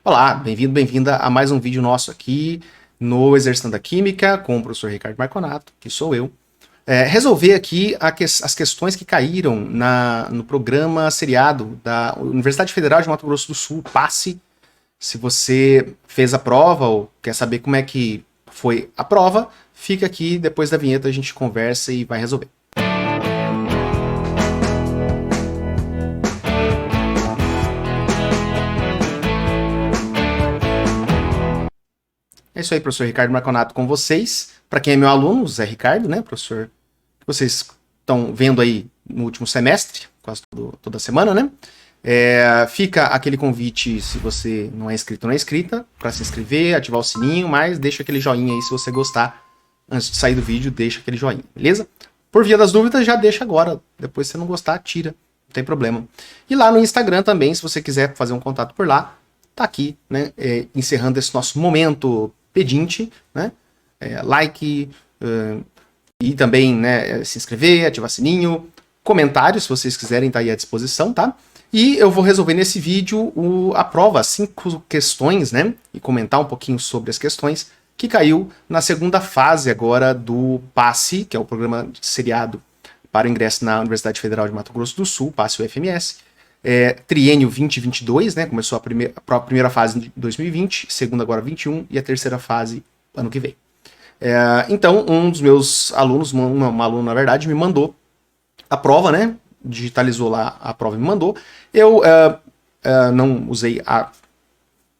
Olá, bem-vindo, bem-vinda a mais um vídeo nosso aqui no Exercitando a Química com o professor Ricardo Marconato, que sou eu. Resolver aqui as questões que caíram no programa seriado da Universidade Federal de Mato Grosso do Sul, PASSE. Se você fez a prova ou quer saber como é que foi a prova, fica aqui, depois da vinheta a gente conversa e vai resolver. É isso aí, professor Ricardo Marconato com vocês. Para quem é meu aluno, Zé Ricardo, né, professor? Vocês estão vendo aí no último semestre, quase toda semana, né? Fica aquele convite, se você não é inscrito ou não é inscrita, para se inscrever, ativar o sininho, mas deixa aquele joinha aí se você gostar. Antes de sair do vídeo, deixa aquele joinha, beleza? Por via das dúvidas, já deixa agora. Depois, se você não gostar, tira. Não tem problema. E lá no Instagram também, se você quiser fazer um contato por lá, tá aqui, né? Encerrando esse nosso momento pedinte, né? Like, e também, né, se inscrever, ativar sininho, comentários, se vocês quiserem, tá aí à disposição, tá? E eu vou resolver nesse vídeo a prova, 5 questões, né? E comentar um pouquinho sobre as questões que caiu na segunda fase agora do PASSE, que é o programa seriado para o ingresso na Universidade Federal de Mato Grosso do Sul, PASSE UFMS. Triênio 2022, né? Começou a primeira fase em 2020, segunda agora 21 e a terceira fase ano que vem. Então, um dos meus alunos, uma aluna na verdade, me mandou a prova, né? Digitalizou lá a prova e me mandou. Eu não usei a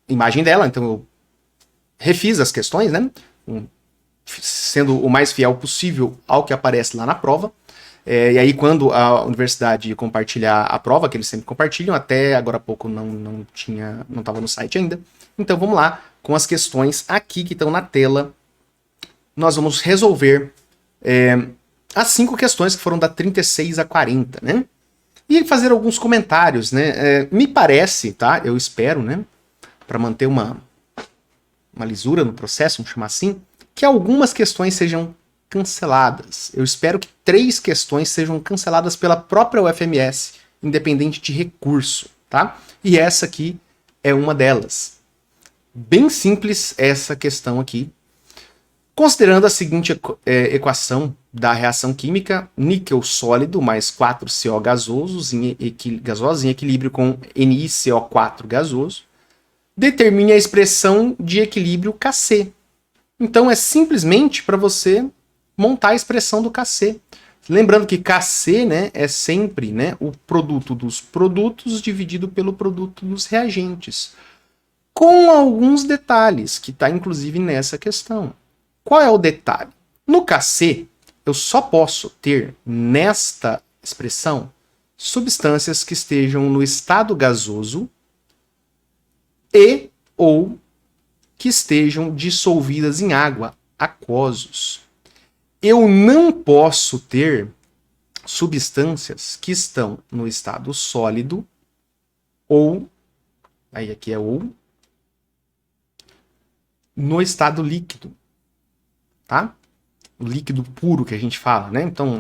imagem dela, então eu refiz as questões, né? Sendo o mais fiel possível ao que aparece lá na prova. E aí, quando a universidade compartilhar a prova, que eles sempre compartilham, até agora há pouco não estava no site ainda. Então vamos lá com as questões aqui que estão na tela. Nós vamos resolver as 5 questões que foram da 36 a 40, né? E fazer alguns comentários, né? Me parece, tá? Eu espero, né? Para manter uma lisura no processo, vamos chamar assim, que algumas questões sejam canceladas. Eu espero que 3 questões sejam canceladas pela própria UFMS, independente de recurso, tá? E essa aqui é uma delas. Bem simples essa questão aqui. Considerando a seguinte equação da reação química, níquel sólido mais 4CO gasoso em equilíbrio com NiCO4 gasoso, determine a expressão de equilíbrio Kc. Então é simplesmente para você montar a expressão do Kc. Lembrando que Kc, né, é sempre, né, o produto dos produtos dividido pelo produto dos reagentes. Com alguns detalhes, que está inclusive nessa questão. Qual é o detalhe? No Kc, eu só posso ter nesta expressão substâncias que estejam no estado gasoso e ou que estejam dissolvidas em água, aquosos. Eu não posso ter substâncias que estão no estado sólido ou, aí aqui é ou, no estado líquido, tá? O líquido puro que a gente fala, né? Então,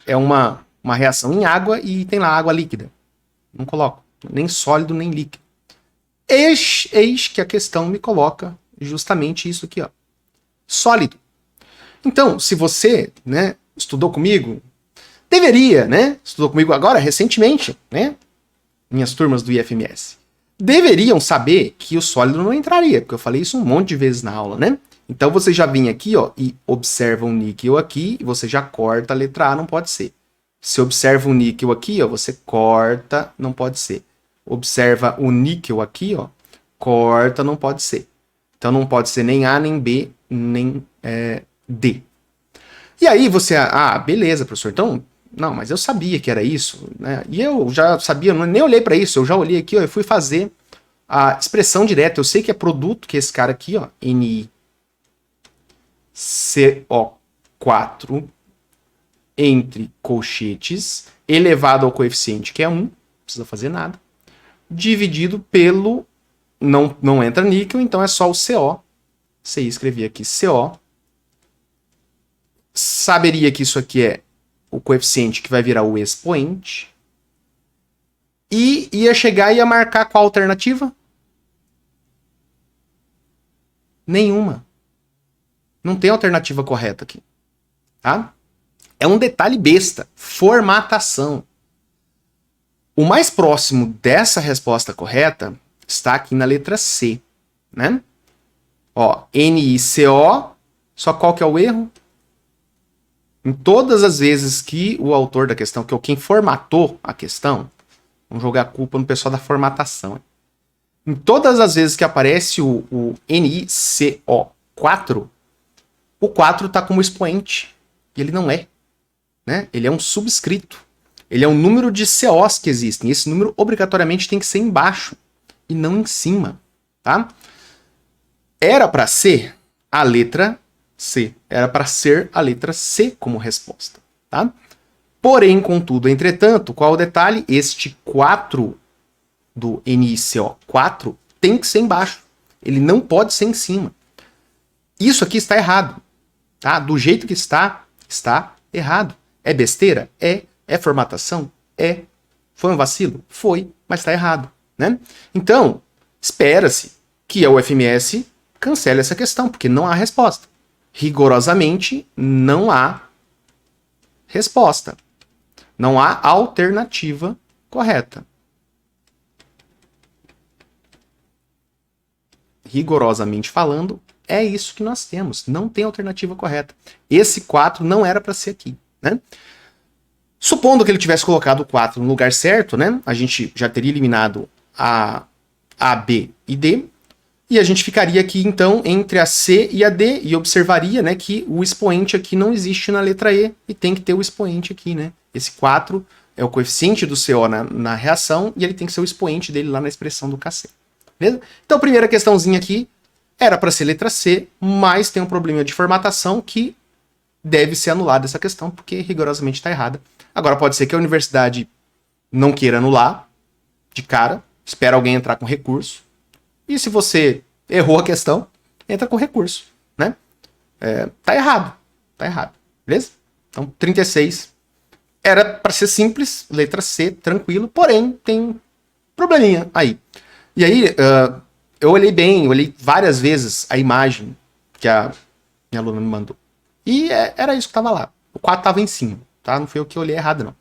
é uma reação em água e tem lá água líquida. Não coloco, nem sólido nem líquido. Eis que a questão me coloca justamente isso aqui, ó. Sólido. Então, se você, né, estudou comigo, deveria, né? Estudou comigo agora, recentemente, né? Minhas turmas do IFMS. Deveriam saber que o sólido não entraria, porque eu falei isso um monte de vezes na aula, né? Então você já vem aqui, ó, e observa um níquel aqui, e você já corta a letra A, não pode ser. Se observa um níquel aqui, ó, você corta, não pode ser. Observa o níquel aqui, ó, corta, não pode ser. Então não pode ser nem A, nem B, nem D. E aí você, beleza, professor, então, não, mas eu sabia que era isso, né? E eu já sabia, nem olhei para isso, eu já olhei aqui, ó, eu fui fazer a expressão direta, eu sei que é produto, que é esse cara aqui, ó, NiCO4 entre colchetes, elevado ao coeficiente, que é 1, não precisa fazer nada, dividido pelo, não entra níquel, então é só o CO. Você ia escrever aqui CO. Saberia que isso aqui é o coeficiente que vai virar o expoente. E ia chegar e ia marcar qual alternativa? Nenhuma. Não tem alternativa correta aqui. Tá? É um detalhe besta. Formatação. O mais próximo dessa resposta correta está aqui na letra C, né? Ó, NiCO, só qual que é o erro? Em todas as vezes que o autor da questão, que é quem formatou a questão, vamos jogar a culpa no pessoal da formatação. Em todas as vezes que aparece o NiCO4, o 4 está como expoente, e ele não é, né? Ele é um subscrito. Ele é um número de COs que existem. Esse número obrigatoriamente tem que ser embaixo e não em cima, tá? Era para ser a letra C. Era para ser a letra C como resposta, tá? Porém, contudo, entretanto, qual é o detalhe? Este 4 do NiCO4 tem que ser embaixo. Ele não pode ser em cima. Isso aqui está errado, tá? Do jeito que está errado. É besteira? É. É formatação? É. Foi um vacilo? Foi, mas está errado, né? Então, espera-se que a UFMS cancele essa questão, porque não há resposta. Rigorosamente, não há resposta. Não há alternativa correta. Rigorosamente falando, é isso que nós temos. Não tem alternativa correta. Esse 4 não era para ser aqui, né? Supondo que ele tivesse colocado o 4 no lugar certo, né? A gente já teria eliminado a B e D. E a gente ficaria aqui, então, entre a C e a D. E observaria, né, que o expoente aqui não existe na letra E. E tem que ter o expoente aqui, né? Esse 4 é o coeficiente do CO na reação. E ele tem que ser o expoente dele lá na expressão do Kc. Beleza? Então, a primeira questãozinha aqui era para ser letra C. Mas tem um problema de formatação que deve ser anulada essa questão. Porque rigorosamente está errada. Agora, pode ser que a universidade não queira anular de cara, espera alguém entrar com recurso, e se você errou a questão, entra com recurso, né? Tá errado, beleza? Então, 36 era para ser simples, letra C, tranquilo, porém tem um probleminha aí. E aí, eu olhei várias vezes a imagem que a minha aluna me mandou, e era isso que estava lá, o 4 estava em cima. Tá? Não foi eu que olhei errado, não.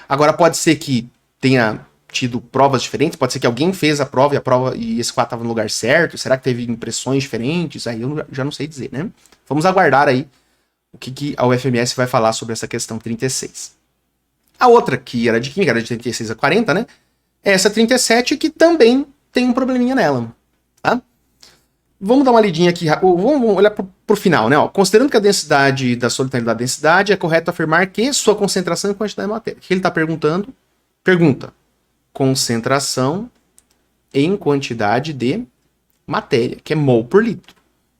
Agora, pode ser que tenha tido provas diferentes, pode ser que alguém fez a prova e esse 4 estava no lugar certo, será que teve impressões diferentes? Aí eu já não sei dizer, né? Vamos aguardar aí o que a UFMS vai falar sobre essa questão 36. A outra, que era de química, era de 36 a 40, né? É essa 37 que também tem um probleminha nela, tá? Vamos dar uma lidinha aqui, vamos olhar para o final, né? Ó, considerando que a densidade da solubilidade da densidade, é correto afirmar que sua concentração em quantidade de matéria. O que ele está perguntando? Pergunta: concentração em quantidade de matéria, que é mol por litro.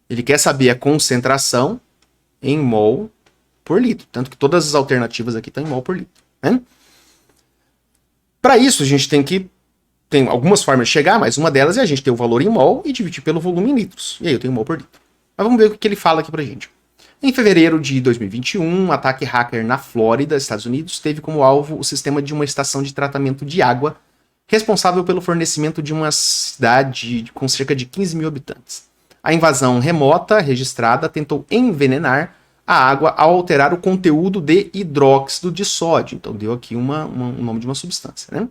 Ele quer saber a concentração em mol por litro. Tanto que todas as alternativas aqui estão em mol por litro, né? Para isso, a gente tem algumas formas de chegar, mas uma delas é a gente ter o valor em mol e dividir pelo volume em litros. E aí eu tenho mol por litro. Mas vamos ver o que ele fala aqui pra gente. Em fevereiro de 2021, um ataque hacker na Flórida, Estados Unidos, teve como alvo o sistema de uma estação de tratamento de água, responsável pelo fornecimento de uma cidade com cerca de 15 mil habitantes. A invasão remota registrada tentou envenenar a água ao alterar o conteúdo de hidróxido de sódio. Então deu aqui um nome de uma substância, né?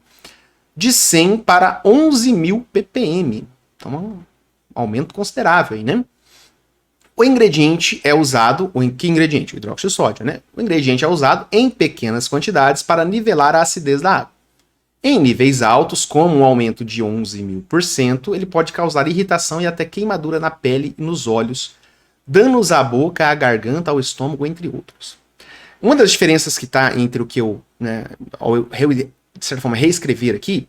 De 100 para 11 mil ppm. Então, um aumento considerável aí, né? O ingrediente é usado... Que ingrediente? O hidróxido de sódio, né? O ingrediente é usado em pequenas quantidades para nivelar a acidez da água. Em níveis altos, como um aumento de 11.000%, ele pode causar irritação e até queimadura na pele e nos olhos, danos à boca, à garganta, ao estômago, entre outros. Uma das diferenças que está entre o que eu, né, de certa forma, reescrever aqui,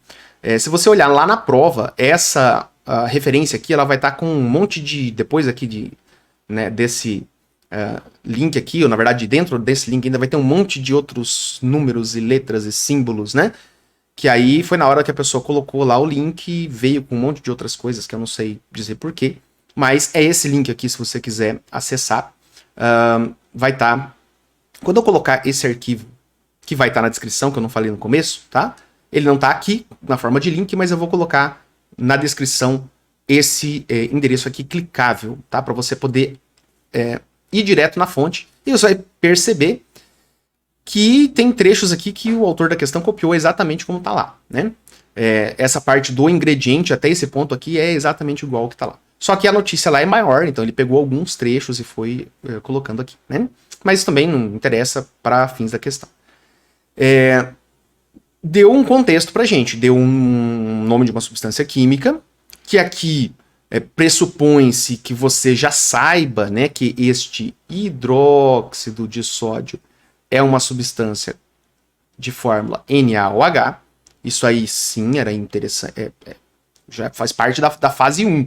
se você olhar lá na prova, essa referência aqui, ela vai estar com um monte de, depois aqui desse link aqui, ou na verdade dentro desse link ainda vai ter um monte de outros números e letras e símbolos, né? Que aí foi na hora que a pessoa colocou lá o link e veio com um monte de outras coisas que eu não sei dizer porquê, mas é esse link aqui, se você quiser acessar, vai estar... Quando eu colocar esse arquivo, que vai estar na descrição, que eu não falei no começo, tá? Ele não está aqui na forma de link, mas eu vou colocar na descrição esse endereço aqui clicável, tá? Para você poder ir direto na fonte e você vai perceber que tem trechos aqui que o autor da questão copiou exatamente como está lá, né? Essa parte do ingrediente até esse ponto aqui é exatamente igual ao que está lá. Só que a notícia lá é maior, então ele pegou alguns trechos e foi colocando aqui, né? Mas isso também não interessa para fins da questão. Deu um contexto para a gente, deu um nome de uma substância química, que aqui pressupõe-se que você já saiba, né, que este hidróxido de sódio é uma substância de fórmula NaOH. Isso aí sim era interessante, já faz parte da fase 1.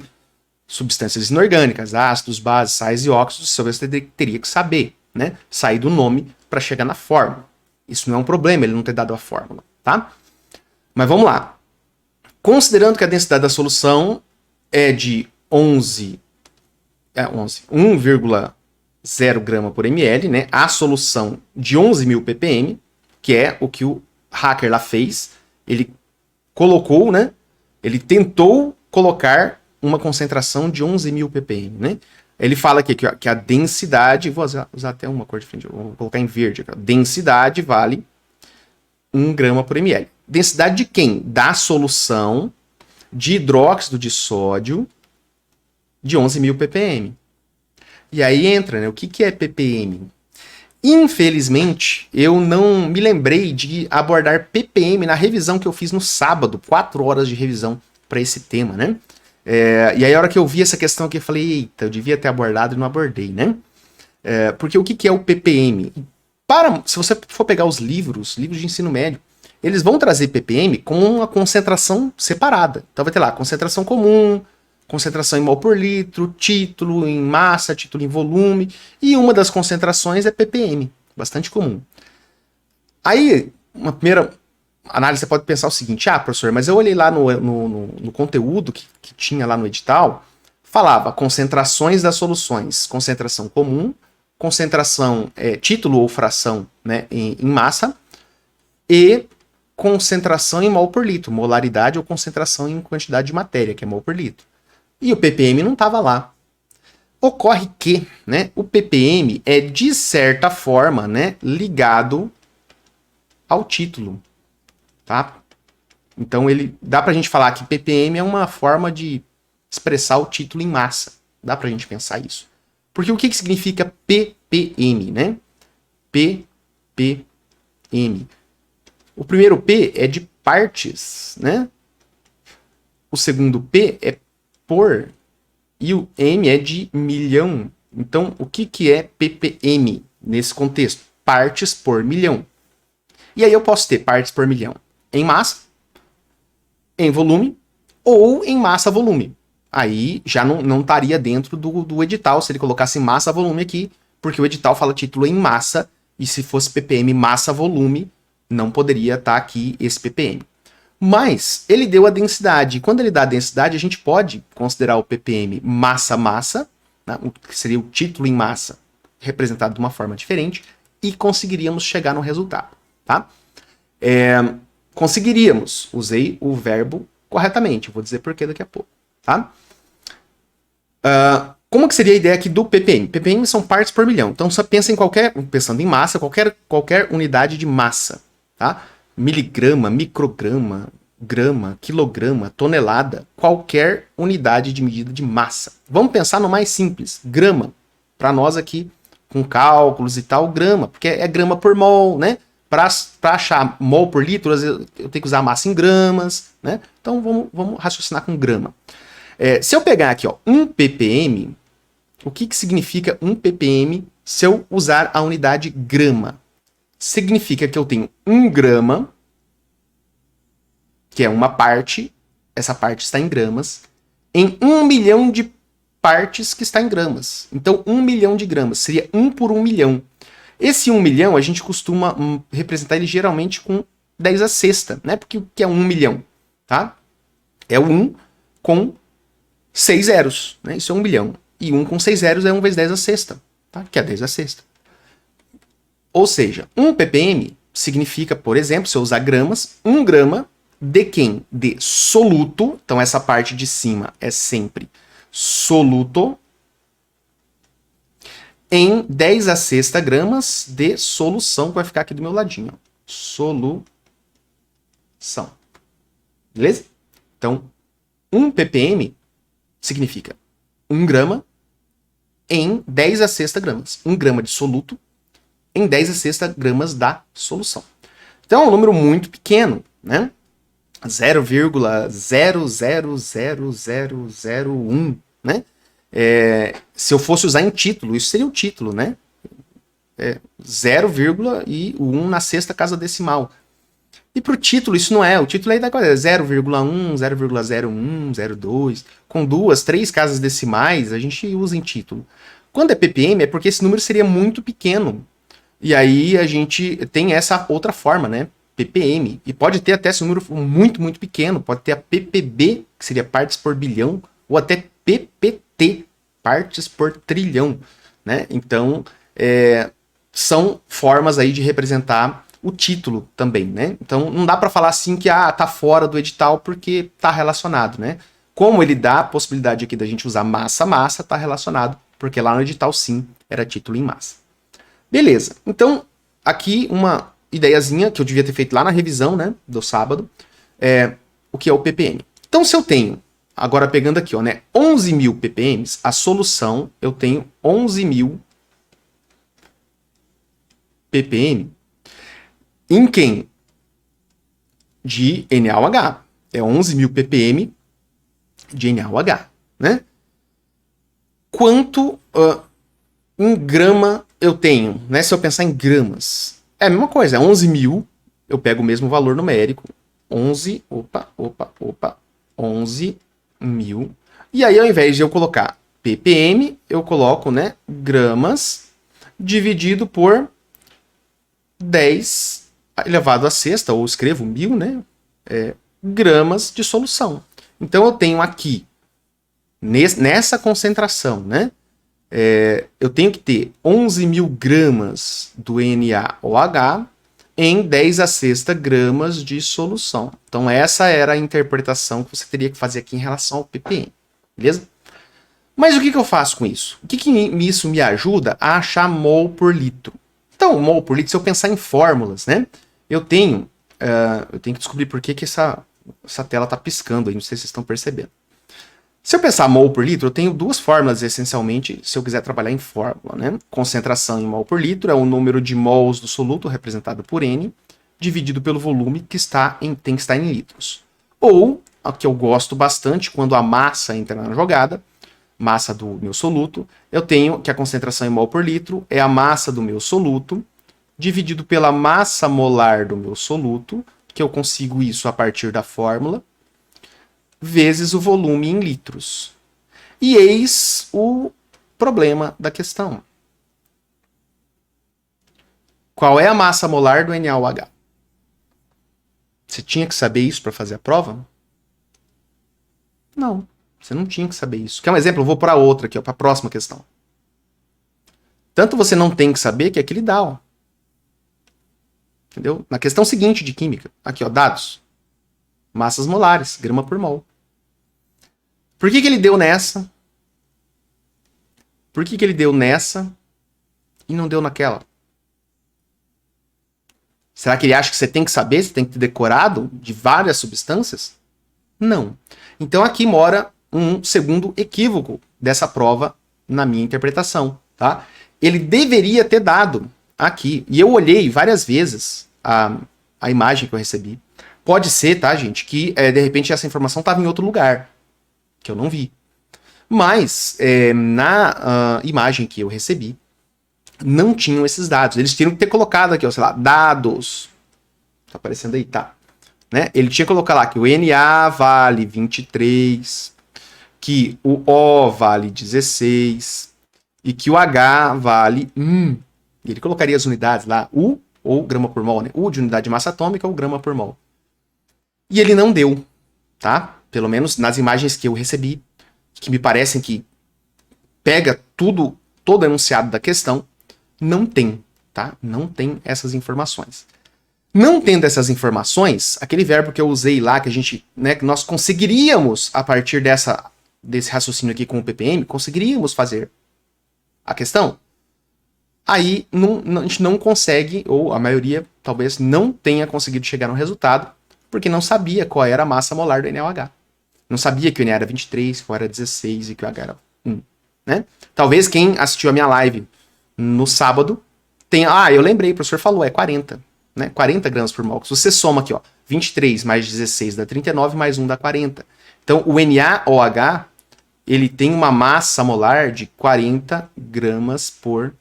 Substâncias inorgânicas, ácidos, bases, sais e óxidos, você teria que saber, né? Sair do nome para chegar na fórmula. Isso não é um problema, ele não ter dado a fórmula, tá? Mas vamos lá. Considerando que a densidade da solução é de 1,0 grama por ml, né? A solução de 11.000 ppm, que é o que o hacker lá fez, ele colocou, né? Ele tentou colocar uma concentração de 11.000 ppm, né? Ele fala aqui que a densidade, vou usar até uma cor diferente, vou colocar em verde aqui, densidade vale 1 grama por ml. Densidade de quem? Da solução de hidróxido de sódio de 11.000 ppm. E aí entra, né? O que é ppm? Infelizmente, eu não me lembrei de abordar ppm na revisão que eu fiz no sábado, 4 horas de revisão para esse tema, né? E aí a hora que eu vi essa questão aqui, eu falei, eita, eu devia ter abordado e não abordei, né? Porque o que é o ppm? Se você for pegar os livros de ensino médio, eles vão trazer ppm com uma concentração separada. Então vai ter lá concentração comum, concentração em mol por litro, título em massa, título em volume, e uma das concentrações é ppm, bastante comum. Aí, uma primeira análise, você pode pensar o seguinte, professor, mas eu olhei lá no conteúdo que tinha lá no edital, falava concentrações das soluções, concentração comum, concentração, título ou fração, né, em massa, e concentração em mol por litro, molaridade ou concentração em quantidade de matéria, que é mol por litro. E o ppm não estava lá. Ocorre que, né, o ppm é, de certa forma, né, ligado ao título. Tá? Então dá pra gente falar que ppm é uma forma de expressar o título em massa. Dá pra gente pensar isso. Porque o que significa ppm, né? ppm. O primeiro P é de partes, né? O segundo P é por e o M é de milhão. Então, o que é ppm nesse contexto? Partes por milhão. E aí eu posso ter partes por milhão em massa, em volume ou em massa-volume. Aí já não estaria dentro do edital se ele colocasse massa-volume aqui, porque o edital fala título em massa, e se fosse ppm massa-volume, não poderia estar aqui esse ppm. Mas ele deu a densidade, e quando ele dá a densidade, a gente pode considerar o ppm massa-massa, né, que seria o título em massa representado de uma forma diferente, e conseguiríamos chegar no resultado. Tá? Conseguiríamos, usei o verbo corretamente, vou dizer por que daqui a pouco. Tá? Como que seria a ideia aqui do ppm? ppm são partes por milhão, então só pensa pensando em massa, qualquer unidade de massa. Tá? Miligrama, micrograma, grama, quilograma, tonelada, qualquer unidade de medida de massa. Vamos pensar no mais simples, grama. Para nós aqui, com cálculos e tal, grama, porque é grama por mol, né? Para achar mol por litro, eu tenho que usar massa em gramas, né? Então vamos raciocinar com grama. Se eu pegar aqui, 1 ppm, o que significa 1 ppm se eu usar a unidade grama? Significa que eu tenho 1 grama, que é uma parte, essa parte está em gramas, em 1 milhão de partes que está em gramas. Então, 1 milhão de gramas seria 1 por 1 milhão. Esse 1 milhão, a gente costuma representar ele geralmente com 10 a sexta, né? Porque o que é 1 milhão? Tá? É 1 com 6 zeros, né? Isso é 1 milhão. E 1 com 6 zeros é 1 vezes 10 a sexta, tá? Que é 10 a sexta. Ou seja, 1 ppm significa, por exemplo, se eu usar gramas, 1 grama de quem? De soluto. Então essa parte de cima é sempre soluto em 10 a sexta gramas de solução, que vai ficar aqui do meu ladinho. Solução. Beleza? Então, 1 ppm significa 1 grama em 10 a sexta gramas. 1 grama de soluto em 10 a sexta gramas da solução. Então é um número muito pequeno, né? 0,000001, né? Se eu fosse usar em título, isso seria o título, né? 0, e o 1 na sexta casa decimal. E para o título isso não é. O título aí da coisa é 0,1, 0,01, 0,2. Com 2, 3 casas decimais a gente usa em título. Quando é ppm é porque esse número seria muito pequeno. E aí a gente tem essa outra forma, né? ppm. E pode ter até esse número muito, muito pequeno. Pode ter a ppb, que seria partes por bilhão, ou até ppt, partes por trilhão, né? Então, são formas aí de representar o título também, né? Então, não dá para falar assim que tá fora do edital porque tá relacionado, né? Como ele dá a possibilidade aqui da gente usar massa, tá relacionado, porque lá no edital sim era título em massa. Beleza. Então, aqui uma ideiazinha que eu devia ter feito lá na revisão, né, do sábado, o que é o ppm. Então, se eu tenho, agora pegando aqui, ó, né, 11.000 ppm, a solução, eu tenho 11.000 ppm. Em quem? De NaOH. É 11.000 ppm de NaOH, né? Quanto em grama eu tenho, né? Se eu pensar em gramas, é a mesma coisa, é 11.000, eu pego o mesmo valor numérico, 11.000, e aí ao invés de eu colocar ppm, eu coloco, né, gramas, dividido por 10 elevado a sexta, ou escrevo 1.000, né, gramas de solução. Então eu tenho aqui, nessa concentração, né, eu tenho que ter 11.000 gramas do NaOH em 10 a sexta gramas de solução. Então essa era a interpretação que você teria que fazer aqui em relação ao ppm, beleza? Mas o que eu faço com isso? O que isso me ajuda a achar mol por litro? Então, mol por litro, se eu pensar em fórmulas, né? Eu tenho que descobrir por que essa tela está piscando aí, não sei se vocês estão percebendo. Se eu pensar mol por litro, eu tenho duas fórmulas, essencialmente, se eu quiser trabalhar em fórmula, né? Concentração em mol por litro é o número de mols do soluto, representado por N, dividido pelo volume que tem que estar em litros. Ou, a que eu gosto bastante, quando a massa entra na jogada, massa do meu soluto, eu tenho que a concentração em mol por litro é a massa do meu soluto, dividido pela massa molar do meu soluto, que eu consigo isso a partir da fórmula, vezes o volume em litros. E eis o problema da questão. Qual é a massa molar do NaOH? Você tinha que saber isso para fazer a prova? Não, você não tinha que saber isso. Quer um exemplo? Eu vou para outra aqui, para a próxima questão. Tanto você não tem que saber que aqui ele dá, ó. Entendeu? Na questão seguinte de química, aqui, ó, dados. Massas molares, grama por mol. Por que ele deu nessa? Por que ele deu nessa e não deu naquela? Será que ele acha que você tem que saber, você tem que ter decorado de várias substâncias? Não. Então aqui mora um segundo equívoco dessa prova na minha interpretação, tá? Ele deveria ter dado aqui, e eu olhei várias vezes a imagem que eu recebi. Pode ser, tá, gente, que de repente essa informação estava em outro lugar, que eu não vi. Mas na imagem que eu recebi, não tinham esses dados. Eles tinham que ter colocado aqui, ó, sei lá, dados. Tá aparecendo aí? Tá. Né? Ele tinha que colocar lá que o Na vale 23, que o O vale 16 e que o H vale 1. E ele colocaria as unidades lá, U ou grama por mol, né? U de unidade de massa atômica ou grama por mol. E ele não deu, tá? Pelo menos nas imagens que eu recebi, que me parecem que pega todo o enunciado da questão, não tem, tá? Não tem essas informações. Não tendo essas informações, aquele verbo que eu usei lá, que a gente, né, que nós conseguiríamos, a partir desse raciocínio aqui com o ppm, conseguiríamos fazer a questão. Aí a gente não consegue, ou a maioria talvez não tenha conseguido chegar no resultado, porque não sabia qual era a massa molar do NaOH. Não sabia que o Na era 23, que o era 16 e que o H era 1. Né? Talvez quem assistiu a minha live no sábado tenha... Ah, eu lembrei, o professor falou, é 40. Né? 40 gramas por mol. Se você soma aqui, ó, 23 mais 16 dá 39, mais 1 dá 40. Então, o NaOH, ele tem uma massa molar de 40 gramas por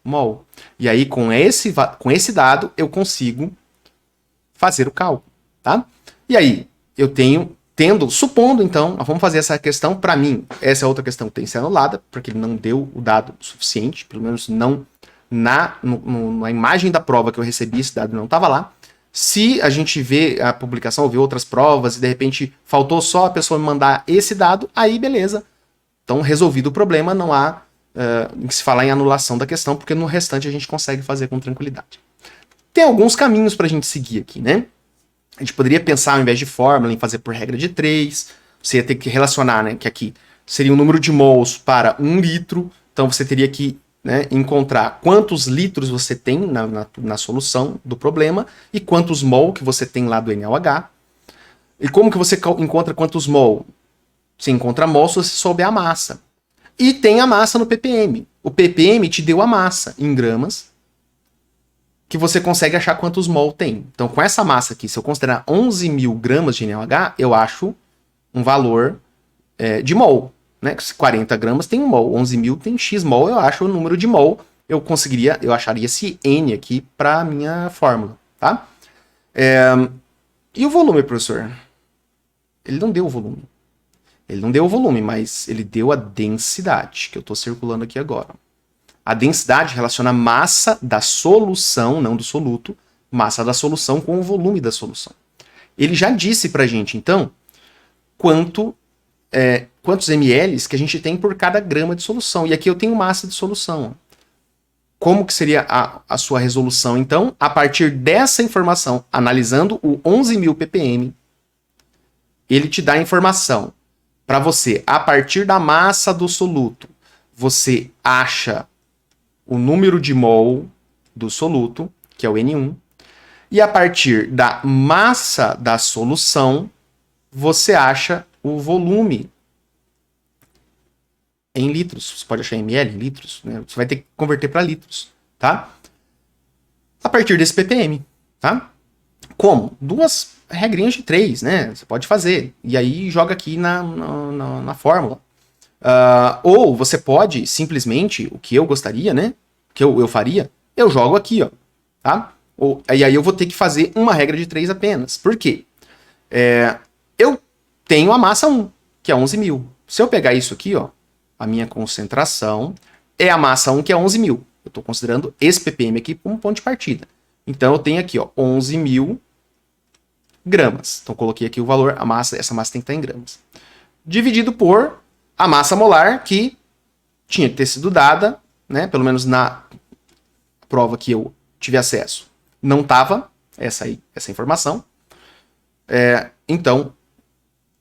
mol. E aí, com esse dado, eu consigo fazer o cálculo. Tá? E aí, eu supondo então, vamos fazer essa questão, para mim, essa é outra questão que tem que ser anulada, porque ele não deu o dado suficiente, pelo menos não na imagem da prova que eu recebi, esse dado não estava lá. Se a gente vê a publicação, ou vê outras provas, e de repente faltou só a pessoa me mandar esse dado, aí beleza. Então, resolvido o problema, não há em se falar em anulação da questão, porque no restante a gente consegue fazer com tranquilidade. Tem alguns caminhos para a gente seguir aqui, né? A gente poderia pensar, ao invés de fórmula, em fazer por regra de 3. Você ia ter que relacionar, né, que aqui seria o número de mols para 1 litro. Então você teria que, né, encontrar quantos litros você tem na solução do problema e quantos mol que você tem lá do NaOH. E como que você encontra quantos mol? Você encontra mol se você souber a massa. E tem a massa no ppm. O ppm te deu a massa em gramas, que você consegue achar quantos mol tem. Então, com essa massa aqui, se eu considerar 11 mil gramas de NaOH, eu acho um valor de mol. Né? 40 gramas tem 1 mol, 11 mil tem x mol, eu acho o número de mol. Eu acharia esse N aqui para a minha fórmula. Tá? E o volume, professor? Ele não deu o volume. Ele não deu o volume, mas ele deu a densidade, que eu estou circulando aqui agora. A densidade relaciona a massa da solução, não do soluto, massa da solução com o volume da solução. Ele já disse pra gente, então, quantos ml que a gente tem por cada grama de solução. E aqui eu tenho massa de solução. Como que seria a sua resolução, então? A partir dessa informação, analisando o 11.000 ppm, ele te dá a informação para você, a partir da massa do soluto, você acha o número de mol do soluto, que é o N1, e a partir da massa da solução, você acha o volume em litros. Você pode achar ml em litros, né? Você vai ter que converter para litros, tá? A partir desse ppm, tá? Como? 2 regrinhas de 3, né? Você pode fazer. E aí joga aqui na fórmula. Ou você pode simplesmente, o que eu gostaria, né? Que eu faria, eu jogo aqui, ó, tá? E aí eu vou ter que fazer uma regra de 3 apenas. Por quê? Eu tenho a massa 1, que é 11.000. Se eu pegar isso aqui, ó, a minha concentração é a massa 1, que é 11.000. Eu estou considerando esse ppm aqui como ponto de partida. Então eu tenho aqui, ó, 11.000 gramas. Então coloquei aqui o valor, essa massa tem que estar em gramas. Dividido por a massa molar, que tinha que ter sido dada, né, pelo menos na prova que eu tive acesso, não estava essa informação. Então,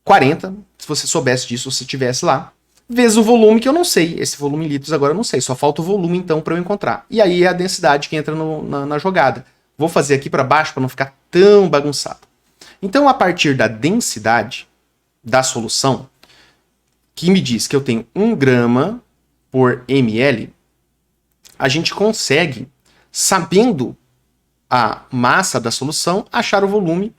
40, se você soubesse disso, se tivesse lá, vezes o volume, que eu não sei. Esse volume em litros agora eu não sei, só falta o volume então para eu encontrar. E aí é a densidade que entra na jogada. Vou fazer aqui para baixo para não ficar tão bagunçado. Então, a partir da densidade da solução, que me diz que eu tenho 1 grama por ml, a gente consegue, sabendo a massa da solução, achar o volume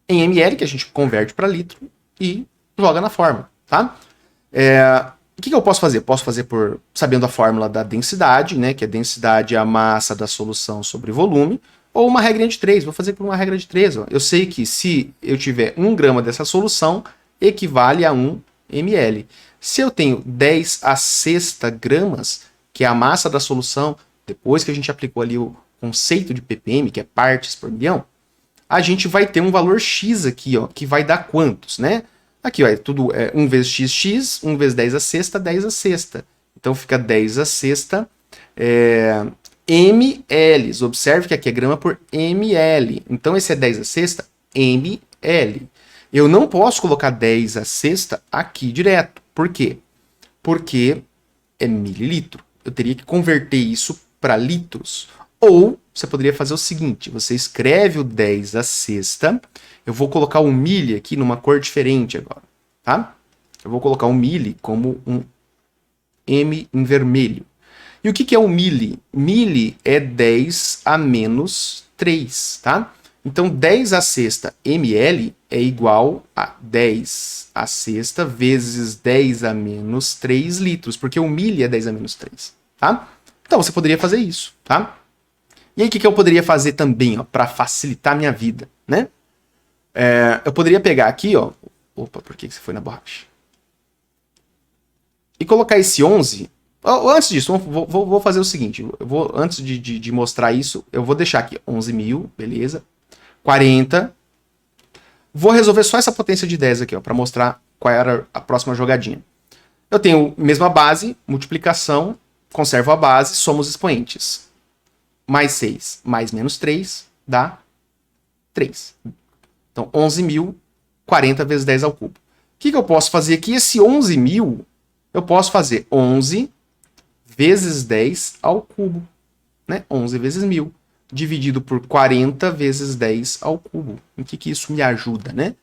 em ml, que a gente converte para litro e joga na fórmula, tá? O que eu posso fazer? Posso fazer sabendo a fórmula da densidade, né, que a densidade é a massa da solução sobre volume, ou uma regrinha de 3. Vou fazer por uma regra de 3. Ó. Eu sei que se eu tiver 1 grama dessa solução, equivale a 1 ml. Se eu tenho 10 a sexta gramas, que é a massa da solução, depois que a gente aplicou ali o conceito de ppm, que é partes por milhão, a gente vai ter um valor x aqui, ó, que vai dar quantos, né? Aqui, ó, tudo 1 vezes x, 1 vezes 10 a sexta, 10 a sexta. Então fica 10 a sexta ml. Observe que aqui é grama por ml. Então esse é 10 a sexta ml. Eu não posso colocar 10 a sexta aqui direto. Por quê? Porque é mililitro. Eu teria que converter isso para litros. Ou você poderia fazer o seguinte, você escreve o 10 a sexta, eu vou colocar o milli aqui numa cor diferente agora, tá? Eu vou colocar o milli como um M em vermelho. E o que é o milli? Milli é 10 a menos 3, tá? Então 10 a sexta ml é igual a 10 a sexta vezes 10 a menos 3 litros, porque o milli é 10 a menos 3, tá? Então você poderia fazer isso, tá? E aí o que eu poderia fazer também, ó, para facilitar a minha vida, né? Eu poderia pegar aqui, ó, opa, por que você foi na borracha? E colocar esse 11. Antes disso, vou fazer o seguinte, antes de mostrar isso, eu vou deixar aqui 11.000, beleza? 40. Vou resolver só essa potência de 10 aqui, ó, para mostrar qual era a próxima jogadinha. Eu tenho a mesma base, multiplicação, conservo a base, somos expoentes. Mais 6 mais menos 3 dá 3. Então, 11.000, 40 vezes 10 ao cubo. O que eu posso fazer aqui? Esse 11.000, eu posso fazer 11 vezes 10 ao cubo. Né? 11 vezes 1.000. Dividido por 40 vezes 10 ao cubo. Em que isso me ajuda, né?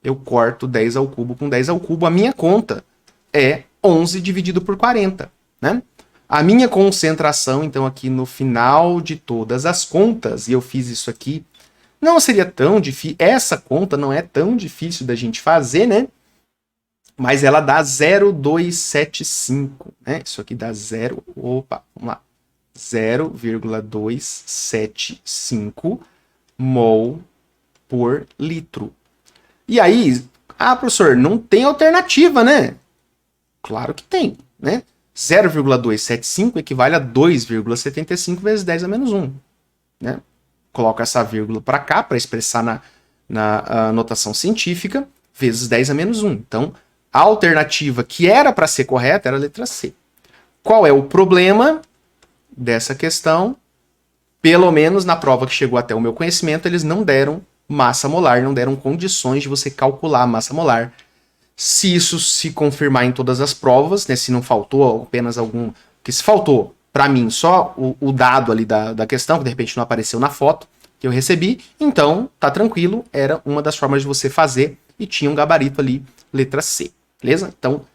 Eu corto 10 ao cubo com 10 ao cubo. A minha conta é 11 dividido por 40, né? A minha concentração, então, aqui no final de todas as contas, e eu fiz isso aqui, não seria tão difícil, essa conta não é tão difícil da gente fazer, né? Mas ela dá 0,275, né? Isso aqui dá 0, opa, vamos lá. 0,275 mol por litro. E aí, professor, não tem alternativa, né? Claro que tem, né? 0,275 equivale a 2,75 vezes 10 a menos 1. Né? Coloco essa vírgula para cá para expressar na notação científica, vezes 10 a menos 1. Então, a alternativa que era para ser correta era a letra C. Qual é o problema dessa questão? Pelo menos na prova que chegou até o meu conhecimento, eles não deram massa molar, não deram condições de você calcular a massa molar. Se isso se confirmar em todas as provas, né, se não faltou apenas algum... Porque se faltou, para mim, só o dado ali da questão, que de repente não apareceu na foto que eu recebi, então tá tranquilo, era uma das formas de você fazer e tinha um gabarito ali, letra C, beleza? Então,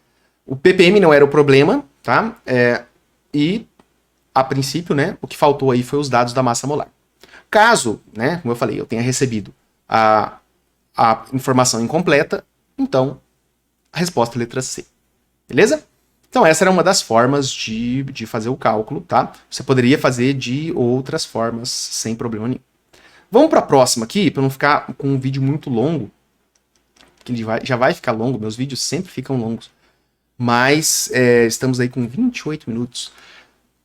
o ppm não era o problema, tá? E, a princípio, né, o que faltou aí foi os dados da massa molar. Caso, né, como eu falei, eu tenha recebido a informação incompleta, então a resposta é letra C. Beleza? Então essa era uma das formas de fazer o cálculo, tá? Você poderia fazer de outras formas sem problema nenhum. Vamos para a próxima aqui, para não ficar com um vídeo muito longo, que ele já vai ficar longo, meus vídeos sempre ficam longos, mas estamos aí com 28 minutos.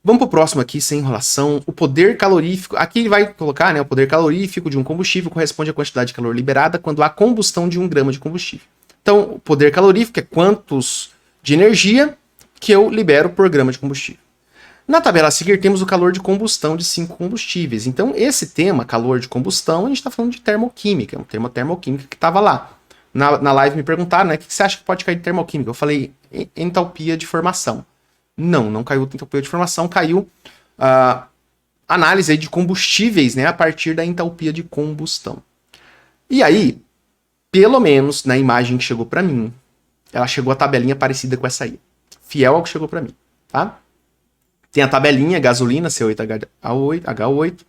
Vamos para o próximo aqui, sem enrolação. O poder calorífico. Aqui ele vai colocar, né? O poder calorífico de um combustível corresponde à quantidade de calor liberada quando há combustão de 1 grama de combustível. Então, o poder calorífico é quantos de energia que eu libero por grama de combustível. Na tabela a seguir, temos o calor de combustão de 5 combustíveis. Então, esse tema, calor de combustão, a gente está falando de termoquímica. É um termo termoquímica que estava lá. Na live me perguntaram, né? O que você acha que pode cair de termoquímica? Eu falei, entalpia de formação. Não caiu entalpia de formação, caiu análise aí de combustíveis, né? A partir da entalpia de combustão. E aí, pelo menos na imagem que chegou para mim, ela chegou a tabelinha parecida com essa aí. Fiel ao que chegou para mim, tá? Tem a tabelinha, gasolina, C8H8,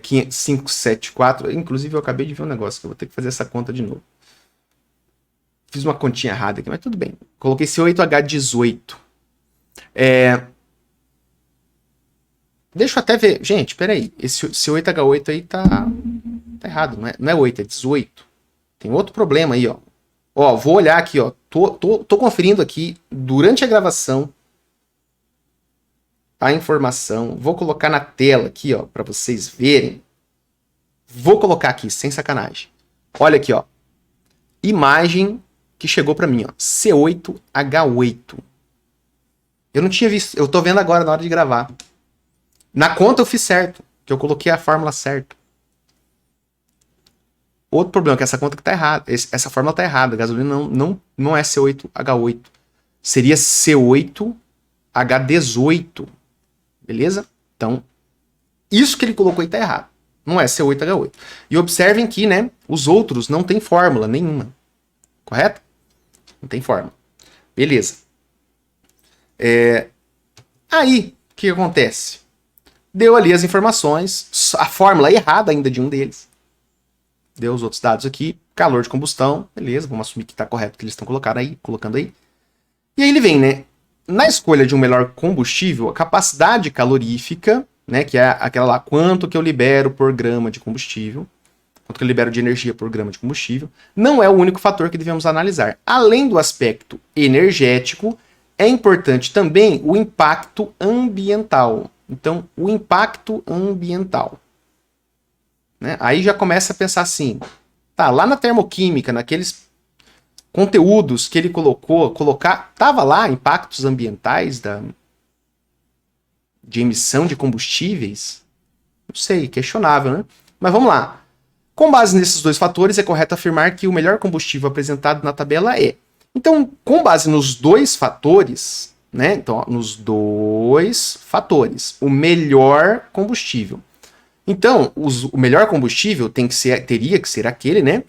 574. Inclusive, eu acabei de ver um negócio que eu vou ter que fazer essa conta de novo. Fiz uma continha errada aqui, mas tudo bem. Coloquei C8H18. Deixa eu até ver. Gente, peraí. Esse C8H8 aí tá errado. Não é 8, é 18. Tem outro problema aí, ó. Ó, vou olhar aqui, ó. Tô conferindo aqui durante a gravação a informação. Vou colocar na tela aqui, ó, para vocês verem. Vou colocar aqui, sem sacanagem. Olha aqui, ó. Imagem que chegou para mim, ó. C8H8. Eu não tinha visto. Eu tô vendo agora na hora de gravar. Na conta eu fiz certo, que eu coloquei a fórmula certa. Outro problema é que essa conta que tá errada. Essa fórmula tá errada. A gasolina não é C8H8. Seria C8H18. Beleza? Então, isso que ele colocou aí tá errado. Não é C8H8. E observem que, né, os outros não tem fórmula nenhuma. Correto? Não tem fórmula. Beleza. Aí, o que acontece? Deu ali as informações, a fórmula errada ainda de um deles. Deu os outros dados aqui, calor de combustão, beleza, vamos assumir que está correto o que eles estão colocando aí. E aí ele vem, né? Na escolha de um melhor combustível, a capacidade calorífica, né, que é aquela lá, quanto que eu libero por grama de combustível, quanto que eu libero de energia por grama de combustível, não é o único fator que devemos analisar. Além do aspecto energético, é importante também o impacto ambiental. Então, o impacto ambiental. Né? Aí já começa a pensar assim, tá, lá na termoquímica, naqueles conteúdos que ele tava lá impactos ambientais de emissão de combustíveis? Não sei, questionável, né? Mas vamos lá. Com base nesses dois fatores, é correto afirmar que o melhor combustível apresentado na tabela é. Então, com base nos dois fatores, né? Então, nos dois fatores, o melhor combustível. Então, o melhor combustível teria que ser aquele, né,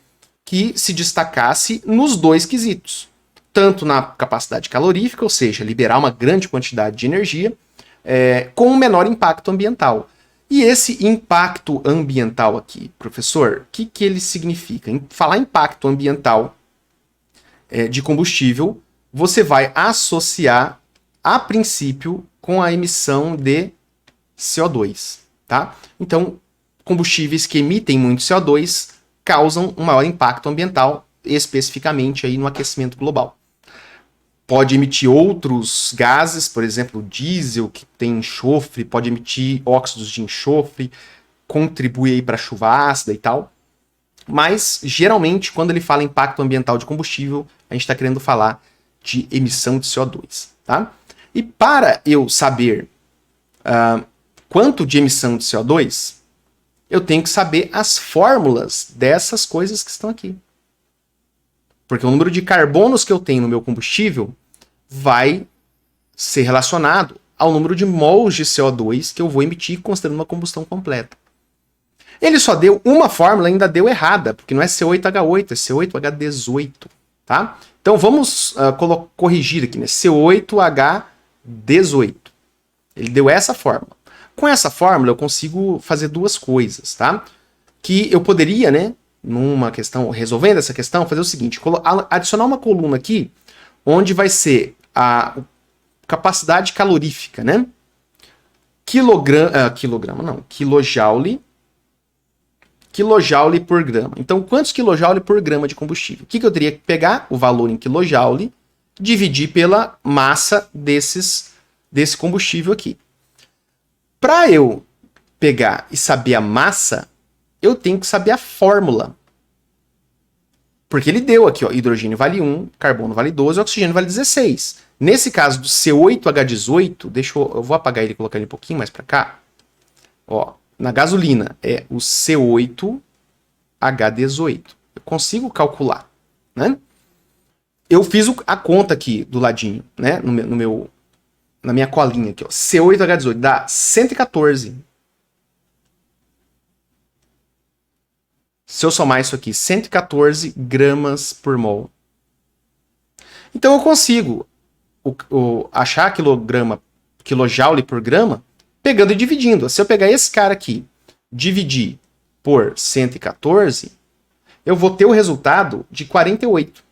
que se destacasse nos dois quesitos. Tanto na capacidade calorífica, ou seja, liberar uma grande quantidade de energia, com um menor impacto ambiental. E esse impacto ambiental aqui, professor, o que ele significa? Falar impacto ambiental de combustível, você vai associar, a princípio, com a emissão de CO2. Tá? Então, combustíveis que emitem muito CO2 causam um maior impacto ambiental, especificamente aí no aquecimento global. Pode emitir outros gases, por exemplo, o diesel, que tem enxofre, pode emitir óxidos de enxofre, contribui para a chuva ácida e tal. Mas, geralmente, quando ele fala impacto ambiental de combustível, a gente está querendo falar de emissão de CO2. Tá? E para eu saber quanto de emissão de CO2, eu tenho que saber as fórmulas dessas coisas que estão aqui. Porque o número de carbonos que eu tenho no meu combustível vai ser relacionado ao número de mols de CO2 que eu vou emitir considerando uma combustão completa. Ele só deu uma fórmula, ainda deu errada, porque não é C8H8, é C8H18. Tá? Então vamos corrigir aqui, né? C8H18. Ele deu essa fórmula. Com essa fórmula eu consigo fazer duas coisas, tá? Que eu poderia, né, numa questão, resolvendo essa questão, fazer o seguinte, adicionar uma coluna aqui, onde vai ser a capacidade calorífica, né? Quilojoule por grama. Então, quantos quilojoule por grama de combustível? O que eu teria que pegar? O valor em quilojoule, dividir pela massa desse combustível aqui. Para eu pegar e saber a massa, eu tenho que saber a fórmula. Porque ele deu aqui, ó, hidrogênio vale 1, carbono vale 12, oxigênio vale 16. Nesse caso do C8H18, eu vou apagar ele e colocar ele um pouquinho mais para cá. Ó, na gasolina é o C8H18. Eu consigo calcular, né? Eu fiz a conta aqui do ladinho, né? Na minha colinha aqui, ó. C8H18 dá 114. Se eu somar isso aqui, 114 gramas por mol. Então eu consigo achar quilojoule por grama pegando e dividindo. Se eu pegar esse cara aqui, dividir por 114, eu vou ter o resultado de 48.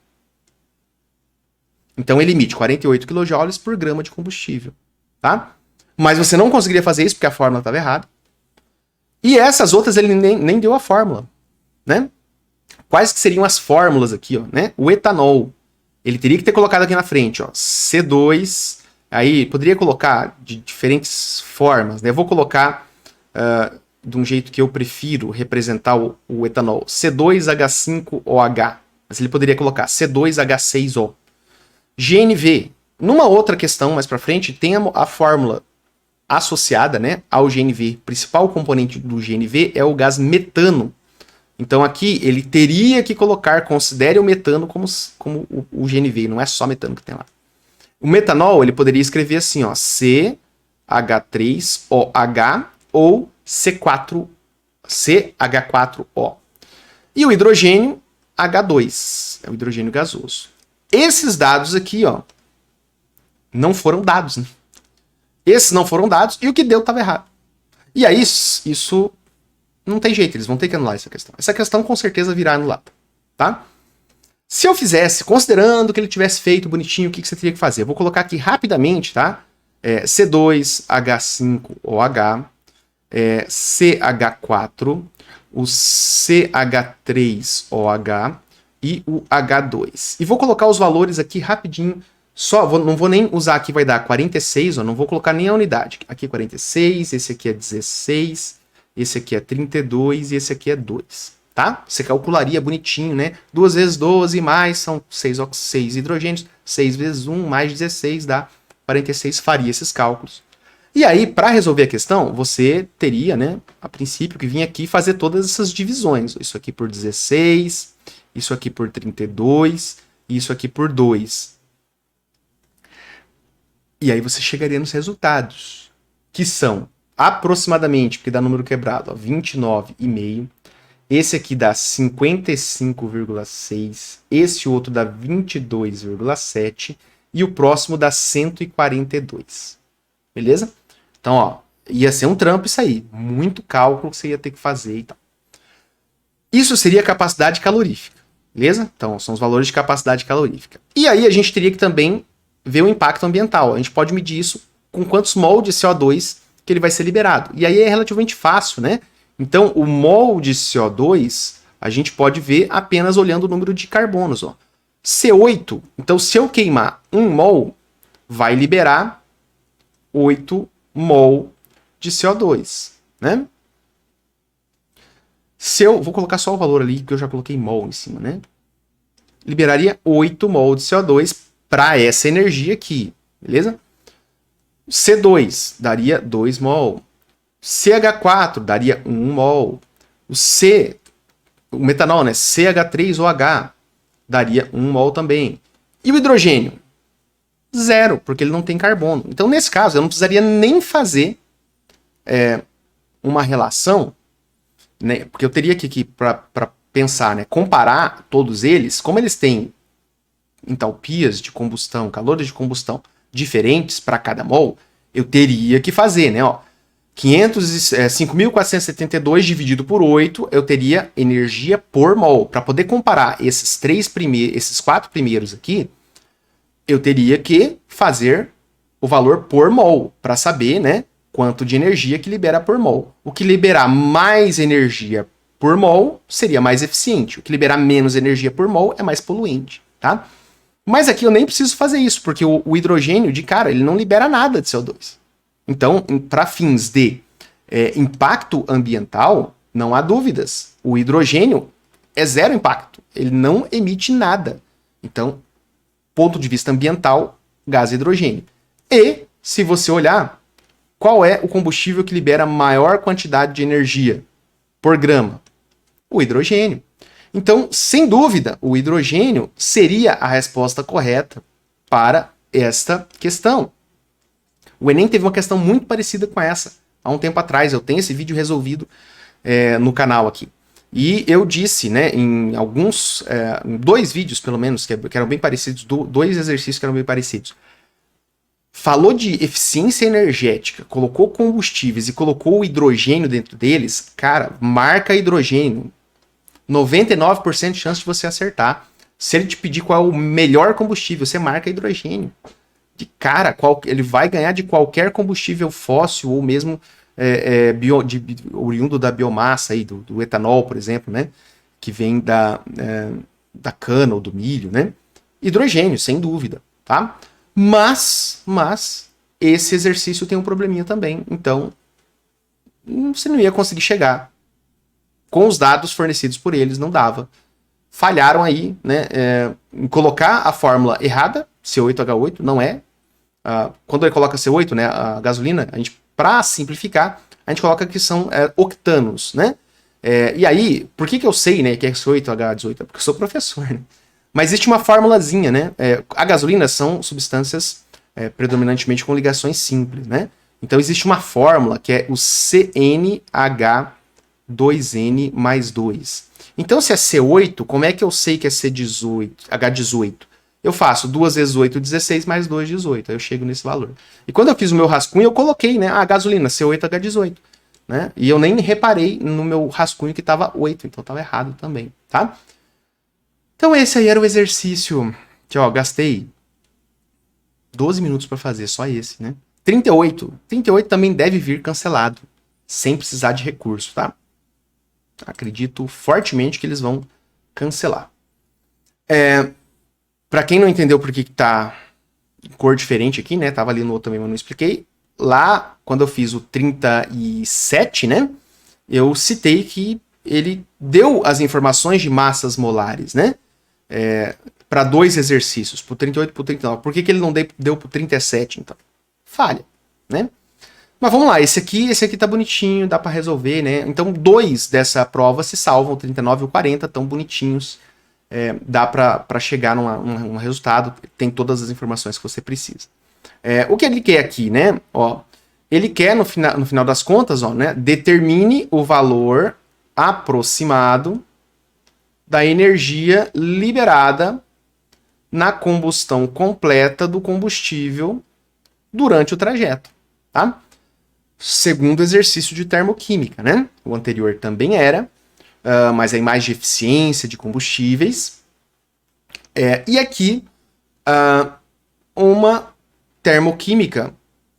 Então ele emite 48 kJ por grama de combustível, tá? Mas você não conseguiria fazer isso porque a fórmula estava errada. E essas outras ele nem deu a fórmula, né? Quais que seriam as fórmulas aqui, ó, né? O etanol, ele teria que ter colocado aqui na frente, ó, C2, aí poderia colocar de diferentes formas, né? Eu vou colocar de um jeito que eu prefiro representar o etanol, C2H5OH, mas ele poderia colocar C2H6O. GNV. Numa outra questão mais para frente, tem a fórmula associada, né, ao GNV. O principal componente do GNV é o gás metano. Então aqui ele teria que colocar, considere o metano como o GNV, não é só metano que tem lá. O metanol, ele poderia escrever assim, ó, CH3OH ou CH4O. E o hidrogênio, H2, é o hidrogênio gasoso. Esses dados aqui, ó, não foram dados, né? Esses não foram dados e o que deu estava errado. E aí, isso não tem jeito, eles vão ter que anular essa questão. Essa questão com certeza virá anulada, tá? Se eu fizesse, considerando que ele tivesse feito bonitinho, o que você teria que fazer? Eu vou colocar aqui rapidamente, tá? C2H5OH, CH4, o CH3OH e o H2. E vou colocar os valores aqui rapidinho. Não vou nem usar aqui, vai dar 46, ó, não vou colocar nem a unidade. Aqui é 46, esse aqui é 16, esse aqui é 32 e esse aqui é 2, tá? Você calcularia bonitinho, né? 2 vezes 12 mais, são 6 hidrogênios, 6 vezes 1 mais 16 dá 46, faria esses cálculos. E aí, para resolver a questão, você teria, né, a princípio, que vir aqui fazer todas essas divisões. Isso aqui por 16, isso aqui por 32, isso aqui por 2. E aí você chegaria nos resultados, que são aproximadamente, porque dá número quebrado, 29,5. Esse aqui dá 55,6. Esse outro dá 22,7. E o próximo dá 142. Beleza? Então, ó, ia ser um trampo isso aí. Muito cálculo que você ia ter que fazer e tal. Isso seria capacidade calorífica. Beleza? Então, são os valores de capacidade calorífica. E aí a gente teria que também ver o impacto ambiental. A gente pode medir isso com quantos mol de CO2 que ele vai ser liberado. E aí é relativamente fácil, né? Então, o mol de CO2 a gente pode ver apenas olhando o número de carbonos, ó. C8, então se eu queimar 1 mol, vai liberar 8 mol de CO2, né? Vou colocar só o valor ali, que eu já coloquei mol em cima, né? Liberaria 8 mol de CO2 para essa energia aqui, beleza? C2 daria 2 mol. CH4 daria 1 mol. O metanol, né? CH3OH daria 1 mol também. E o hidrogênio? 0, porque ele não tem carbono. Então, nesse caso, eu não precisaria nem fazer uma relação, né? Porque eu teria que para pensar, né? Comparar todos eles, como eles têm entalpias de combustão, calores de combustão diferentes para cada mol, eu teria que fazer, né? Ó, 5.472 dividido por 8, eu teria energia por mol. Para poder comparar esses 4 primeiros aqui, eu teria que fazer o valor por mol, para saber, né, quanto de energia que libera por mol. O que liberar mais energia por mol seria mais eficiente. O que liberar menos energia por mol é mais poluente, tá? Mas aqui eu nem preciso fazer isso, porque o hidrogênio, de cara, ele não libera nada de CO2. Então, para fins de impacto ambiental, não há dúvidas. O hidrogênio é zero impacto. Ele não emite nada. Então, ponto de vista ambiental, gás hidrogênio. E, se você olhar, qual é o combustível que libera maior quantidade de energia por grama? O hidrogênio. Então, sem dúvida, o hidrogênio seria a resposta correta para esta questão. O Enem teve uma questão muito parecida com essa há um tempo atrás. Eu tenho esse vídeo resolvido no canal aqui. E eu disse, né, em em 2 vídeos pelo menos, que eram bem parecidos, 2 exercícios que eram bem parecidos. Falou de eficiência energética, colocou combustíveis e colocou o hidrogênio dentro deles, cara, marca hidrogênio. 99% de chance de você acertar. Se ele te pedir qual é o melhor combustível, você marca hidrogênio. De cara, ele vai ganhar de qualquer combustível fóssil ou mesmo oriundo da biomassa, aí, do etanol, por exemplo, né? Que vem da cana ou do milho, né? Hidrogênio, sem dúvida, tá? Mas esse exercício tem um probleminha também. Então, você não ia conseguir chegar. Com os dados fornecidos por eles, não dava. Falharam aí, né, em colocar a fórmula errada, C8H8, não é. Quando ele coloca C8, né, a gasolina, a gente para simplificar, a gente coloca que são octanos, né? E aí, por que eu sei, né, que é S8H18? É porque eu sou professor, né? Mas existe uma formulazinha, né? A gasolina são substâncias predominantemente com ligações simples, né? Então existe uma fórmula que é o CnH2n mais 2. Então se é C8, como é que eu sei que é C18, H18? Eu faço 2 vezes 8, 16, mais 2, 18. Aí eu chego nesse valor. E quando eu fiz o meu rascunho, eu coloquei, né, a gasolina, C8H18. Né? E eu nem reparei no meu rascunho que estava 8, então estava errado também, tá? Então esse aí era o exercício que, ó, gastei 12 minutos para fazer, só esse, né? 38 também deve vir cancelado, sem precisar de recurso, tá? Acredito fortemente que eles vão cancelar. Para quem não entendeu por que tá cor diferente aqui, né? Tava ali no outro também, mas não expliquei. Lá, quando eu fiz o 37, né? Eu citei que ele deu as informações de massas molares, né? Para 2 exercícios, pro 38 e pro 39. Por que ele não deu pro 37, então? Falha, né? Mas vamos lá, esse aqui tá bonitinho, dá para resolver, né? Então, 2 dessa prova se salvam, o 39 e o 40, tão bonitinhos. Dá para chegar num resultado, tem todas as informações que você precisa. O que ele quer aqui, né? Ó, ele quer, no final das contas, ó, né? Determine o valor aproximado da energia liberada na combustão completa do combustível durante o trajeto, tá? Segundo exercício de termoquímica, né? O anterior também era, mas aí mais de eficiência de combustíveis. E aqui, uma termoquímica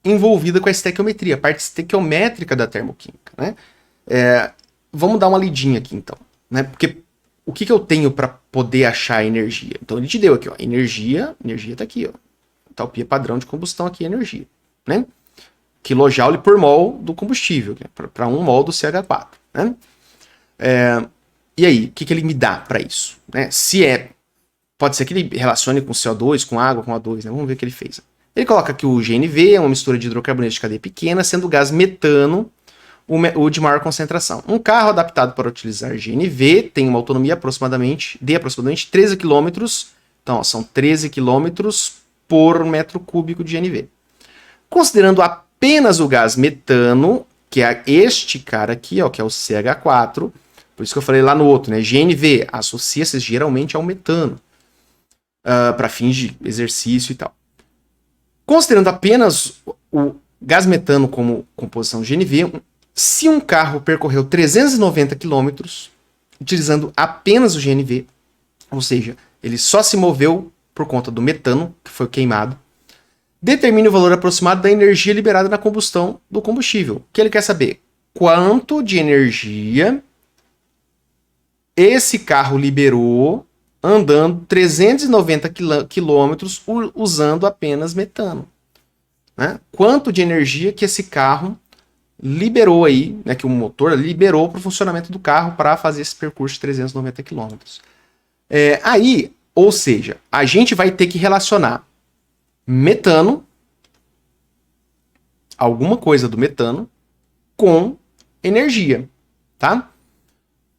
envolvida com a estequiometria, a parte estequiométrica da termoquímica, né? Vamos dar uma lidinha aqui, então, né? Porque o que eu tenho para poder achar energia? Então ele te deu aqui, ó, energia tá aqui, ó. Entalpia padrão de combustão aqui, energia, né? Quilojoule por mol do combustível, para 1 mol do CH4, né? E aí, o que ele me dá para isso? Né? Pode ser que ele relacione com CO2, com água, com O2, né? Vamos ver o que ele fez. Ele coloca que o GNV é uma mistura de hidrocarbonetos de cadeia pequena, sendo o gás metano o de maior concentração. Um carro adaptado para utilizar GNV tem uma autonomia de aproximadamente 13 km. Então, ó, são 13 km por metro cúbico de GNV. Considerando apenas o gás metano, que é este cara aqui, ó, que é o CH4, por isso que eu falei lá no outro, né? GNV associa-se geralmente ao metano, para fins de exercício e tal. Considerando apenas o gás metano como composição GNV, se um carro percorreu 390 km utilizando apenas o GNV, ou seja, ele só se moveu por conta do metano que foi queimado, determine o valor aproximado da energia liberada na combustão do combustível. O que ele quer saber? Quanto de energia esse carro liberou andando 390 quilômetros usando apenas metano. Né? Quanto de energia que esse carro liberou aí, né, que o motor liberou para o funcionamento do carro para fazer esse percurso de 390 quilômetros. Aí, ou seja, a gente vai ter que relacionar metano, alguma coisa do metano, com energia, tá?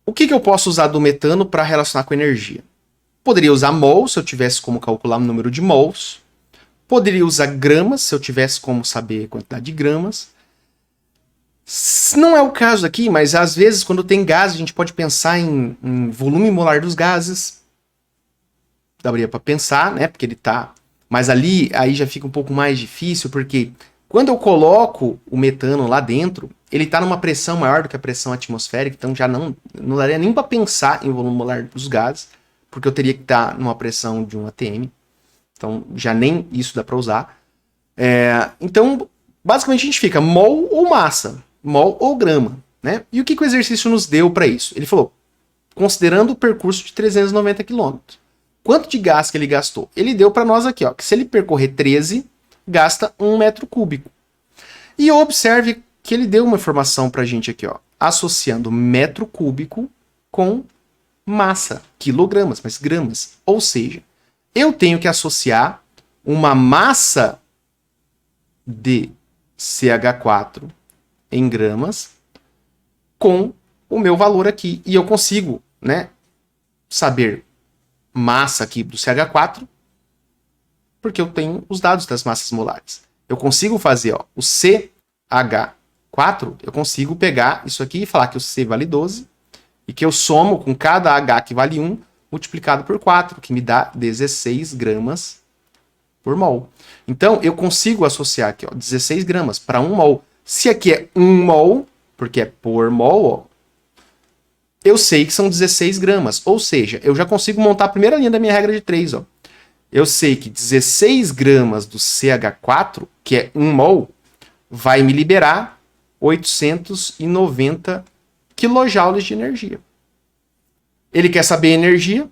O que eu posso usar do metano para relacionar com energia? Poderia usar mol, se eu tivesse como calcular o número de mols. Poderia usar gramas, se eu tivesse como saber a quantidade de gramas. Não é o caso aqui, mas às vezes quando tem gás, a gente pode pensar em volume molar dos gases. Daria para pensar, né? Porque ele tá... Mas aí já fica um pouco mais difícil, porque quando eu coloco o metano lá dentro, ele está numa pressão maior do que a pressão atmosférica, então já não daria nem para pensar em volume molar dos gases, porque eu teria que estar numa pressão de 1 atm. Então já nem isso dá para usar. Então, basicamente a gente fica mol ou massa, mol ou grama, né? E o que o exercício nos deu para isso? Ele falou, considerando o percurso de 390 km, quanto de gás que ele gastou? Ele deu para nós aqui, ó, que se ele percorrer 13, gasta 1 metro cúbico. E observe que ele deu uma informação para a gente aqui, ó, associando metro cúbico com massa, quilogramas, mas gramas. Ou seja, eu tenho que associar uma massa de CH4 em gramas com o meu valor aqui. E eu consigo, né, saber massa aqui do CH4 porque eu tenho os dados das massas molares. Eu consigo fazer o CH4, eu consigo pegar isso aqui e falar que o C vale 12 e que eu somo com cada H que vale 1 multiplicado por 4, que me dá 16 gramas por mol. Então, eu consigo associar aqui 16 gramas para 1 mol. Se aqui é 1 mol, porque é por mol, eu sei que são 16 gramas. Ou seja, eu já consigo montar a primeira linha da minha regra de 3. Eu sei que 16 gramas do CH4, que é 1 mol, vai me liberar 890 quilojoules de energia. Ele quer saber energia.